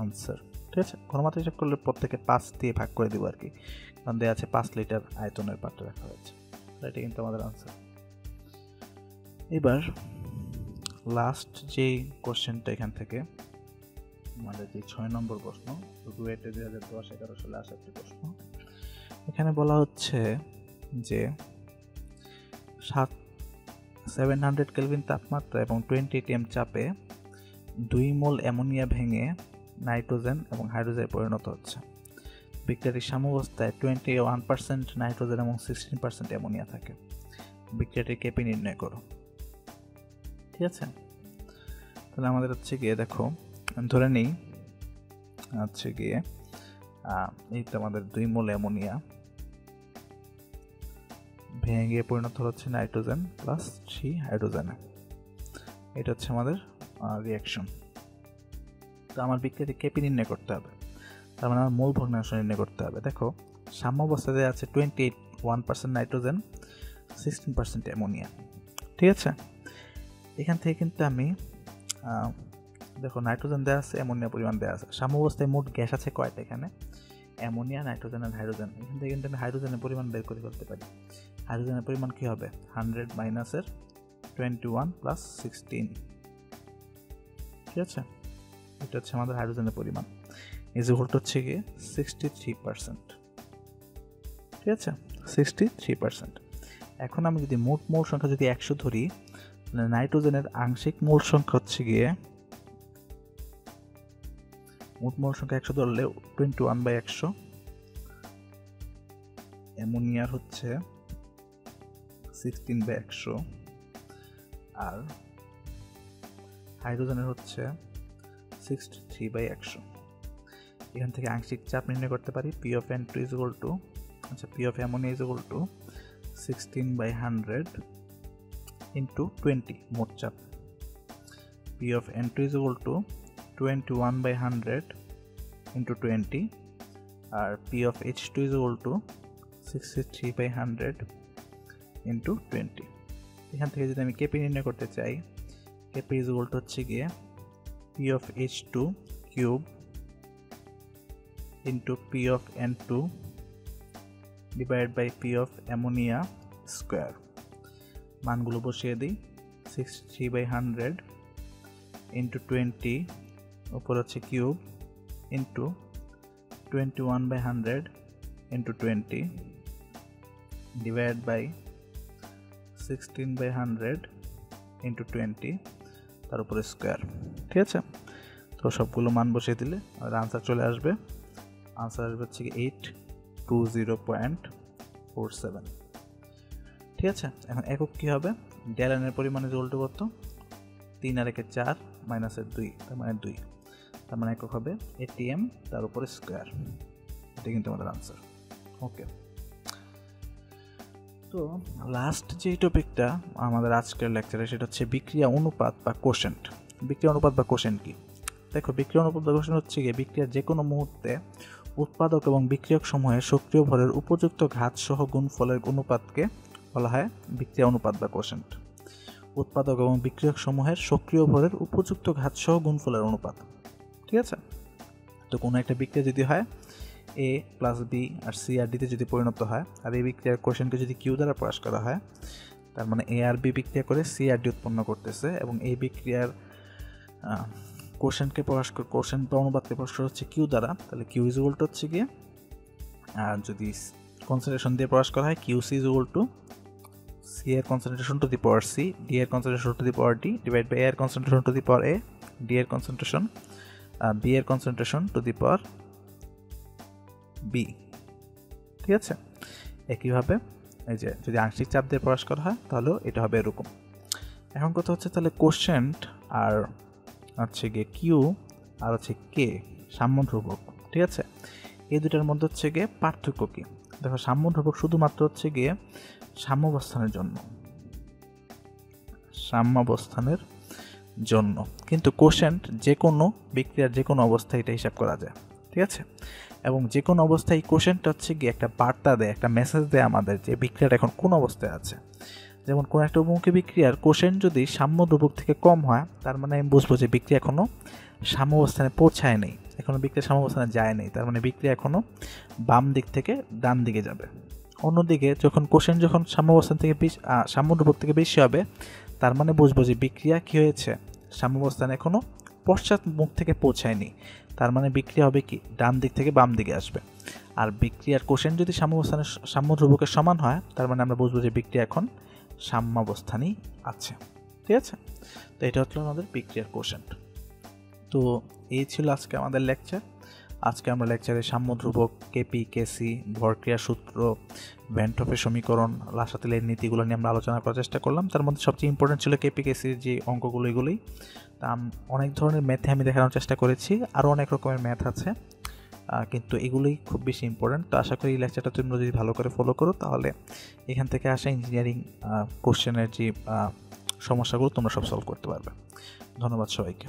আনসার, ঠিক আছে। ঘনমাত্রা হিসাব করলে প্রত্যেকে 5 দিয়ে ভাগ করে দেবো আর কি, কারণ দেওয়া আছে 5 লিটার আয়তনের পাত্র রাখা হয়েছে। এটা কিন্তু আমাদের আনসার। এবার লাস্ট যেই কোশ্চেনটা এখান থেকে আমাদের যে 6 নম্বর প্রশ্ন, রুয়েটে 2010-11 সালে আসা একটি প্রশ্ন। এখানে বলা হচ্ছে যে 700 কেলভিন তাপমাত্রা এবং 20 atm চাপে 2 মোল অ্যামোনিয়া ভেঙে নাইট্রোজেন এবং হাইড্রোজেনে পরিণত হচ্ছে। বিক্রিয়াটির সাম্যাবস্থায় 21% নাইট্রোজেন এবং 16% অ্যামোনিয়া থাকে। বিক্রিয়াটির কেপি নির্ণয় করো। ঠিক আছে, তাহলে আমাদের হচ্ছে গিয়ে দেখো ধরে নিই হচ্ছে গিয়ে এই তো আমাদের 2 মোল অ্যামোনিয়া ভেঙে গিয়ে পরিণত হচ্ছে নাইট্রোজেন প্লাস 3 হাইড্রোজেনে। এটা হচ্ছে আমাদের রিয়াকশন। তো আমার বিক্রিয়াটি কেপি নির্ণয় করতে হবে, তার মানে আমার মোল ভগ্নাংশ নির্ণয় করতে হবে। দেখো সাম্যাবস্থাতে আছে 21% নাইট্রোজেন, 16% অ্যামোনিয়া। ঠিক আছে, এখান থেকে কিন্তু আমি দেখো নাইট্রোজেন দেওয়া আছে, অ্যামোনিয়া পরিমাণ দেওয়া আছে। সাম্যাবস্থায় মোট গ্যাস আছে কয়টা? এখানে অ্যামোনিয়া, নাইট্রোজেন আর হাইড্রোজেন। এখান থেকে কিন্তু আমি হাইড্রোজেনের পরিমাণ বের করে ফেলতে পারি। হাইড্রোজেনের পরিমাণ কী হবে? 100 মাইনাসের 21 প্লাস 16। ঠিক আছে, এটা হচ্ছে আমাদের হাইড্রোজেনের পরিমাণ। ইজ ইকুয়াল টু হচ্ছে গিয়ে 63%। ঠিক আছে, 63%। এখন আমি যদি মোট মোল সংখ্যা যদি 100 ধরি, নাইট্রোজেনের আংশিক মোল সংখ্যা হচ্ছে গিয়ে মোট মোল সংখ্যা 100 ধরলে 21/100, অ্যামোনিয়ার হচ্ছে 16/100 আর হাইড্রোজেনের হচ্ছে 63/100। এখান থেকে আংশিক চাপ নির্ণয় করতে পারি। P of N2 is equal to P of ammonia is equal to 16/100 into 20 মোট চাপ। P of N2 is equal to 21/100 into 20 R P of H2 is equal to 63/100 into 20। এখান থেকে যদি আমি কেপি নির্ণয় করতে চাই, কেপি is equal to হচ্ছে গিয়ে P of H2 cube into P of N2 divided by P of ammonia square। মানগুলো বসিয়ে দিই। 63/100 into 20 উপর হচ্ছে cube into 21/100 into 20 divided by 16/100 into 20 তার উপরে স্কোয়ার। ঠিক আছে, তো সবগুলো মান বসিয়ে দিলে আমাদের আনসার চলে আসবে। আনসার আসবে হচ্ছে 820.47। ঠিক আছে, এখন একক কী হবে? ড্যালেনের পরিমাণে উল্টো কত? 3 আর 1 4 মাইনাসের 2, তার মানে 2। তার মানে একক হবে ATM তার উপরে স্কোয়ার। এটা কিন্তু আমাদের আনসার। ওকে, তো লাস্ট যে টপিকটা আমাদের আজকের লেকচারে সেটা হচ্ছে বিক্রিয়া অনুপাত বা কোশেন্ট। বিক্রিয়া অনুপাত বা কোশেন্ট কি? দেখো বিক্রিয়া অনুপাত বা কোশেন্ট হচ্ছে গিয়ে বিক্রিয়ার যে কোনো মুহূর্তে উৎপাদক এবং বিক্রিয়ক সমূহের সক্রিয় ভরের উপযুক্ত ঘাত সহ গুণফলের অনুপাতকে বলা হয় বিক্রিয়া অনুপাত বা কোশেন্ট। উৎপাদক এবং বিক্রিয়ক সমূহের সক্রিয় ভরের উপযুক্ত ঘাত সহ গুণফলের অনুপাত। ঠিক আছে, তো কোনো একটা বিক্রিয়া যদি হয় A প্লাস বি আর সি আর ডিতে যদি পরিণত হয়, আর এই বিক্রিয়ার কোশেন্টকে যদি কিউ দ্বারা প্রকাশ করা হয়, তার মানে এ আর বি বিক্রিয়া করে সি আর ডি উৎপন্ন করতেছে এবং এই বিক্রিয়ার কোশেন্টকে কোশেন্ট বা অনুপাতকে প্রকাশ করা হচ্ছে কিউ দ্বারা, তাহলে কিউ ইজ ইকুয়াল টু হচ্ছে গিয়ে, আর যদি কনসেন্ট্রেশন দিয়ে প্রকাশ করা হয় Q C is equal to C এর concentration to the power C, D এর concentration to the power D divide by A এর concentration to the power A, D এর কনসেন্ট্রেশন বি এর concentration to the power B. ঠিক আছে, একইভাবে এই যে যদি আংশিক চাপ দিয়ে প্রকাশ করা হয় তাহলেও এটা হবে এরকম। এখন কথা হচ্ছে তাহলে কোশেন্ট আর হচ্ছে গিয়ে কিউ আর হচ্ছে কে সাম্য ধ্রুবক। ঠিক আছে, এই দুটার মধ্যে হচ্ছে গিয়ে পার্থক্য কী? দেখো সাম্য ধ্রুবক শুধুমাত্র হচ্ছে গিয়ে সাম্যাবস্থানের জন্য, কিন্তু কোশেন্ট যে কোনো বিক্রিয়ার যে কোনো অবস্থায় এটা হিসাব করা যায়। ঠিক আছে, এবং যে কোনো অবস্থায় কোশেন্ট হচ্ছে গিয়ে একটা বার্তা দেয়, একটা মেসেজ দেয় আমাদের যে বিক্রিয়াটা এখন কোন অবস্থায় আছে। যেমন কোনো একটা উভমুখী বিক্রিয়ার কোশেন্ট যদি সাম্য ধ্রুবক থেকে কম হয়, তার মানে আমি বুঝবো যে বিক্রিয়া এখনও সাম্যাবস্থানে পৌঁছায় নেই, এখনও বিক্রিয়া সাম্যাবস্থানে যায় নেই, তার মানে বিক্রিয়া এখনও বাম দিক থেকে ডান দিকে যাবে। অন্যদিকে যখন কোশ্চেন যখন সাম্যাবস্থান থেকে সাম্যরূপক থেকে বেশি হবে, তার মানে বুঝবো যে বিক্রিয়া কী হয়েছে, সাম্যাবস্থান এখনও পশ্চাৎ মুখ থেকে পৌঁছায়নি, তার মানে বিক্রিয়া হবে কি ডান দিক থেকে বাম দিকে আসবে। আর বিক্রিয়ার কোশ্চেন যদি সাম্যাবস্থানের সাম্যরূপকের সমান হয়, তার মানে আমরা বুঝবো যে বিক্রিয়া এখন সাম্যাবস্থানই আছে। ঠিক আছে, তো এটা হচ্ছে আমাদের বিক্রিয়ার কোশ্চেন। তো এই ছিল আজকে আমাদের লেকচার। আজকে আমরা লেকচারে সাম্যধ্রুবক, কেপি, কেসি, ভরক্রিয়া সূত্র, ভ্যান টফের সমীকরণ, লাসাতিলের নীতিগুলো নিয়ে আমরা আলোচনা করার চেষ্টা করলাম। তার মধ্যে সবচেয়ে ইম্পর্টেন্ট ছিল কেপি কেসির যে অঙ্কগুলো, এগুলোই। তা অনেক ধরনের ম্যাথে আমি দেখানোর চেষ্টা করেছি, আরও অনেক রকমের ম্যাথ আছে, কিন্তু এগুলোই খুব বেশি ইম্পর্টেন্ট। তো আশা করি এই লেকচারটা তোমরা যদি ভালো করে ফলো করো, তাহলে এখান থেকে আসা ইঞ্জিনিয়ারিং কোশ্চেনের যে সমস্যাগুলো তোমরা সব সলভ করতে পারবে। ধন্যবাদ সবাইকে।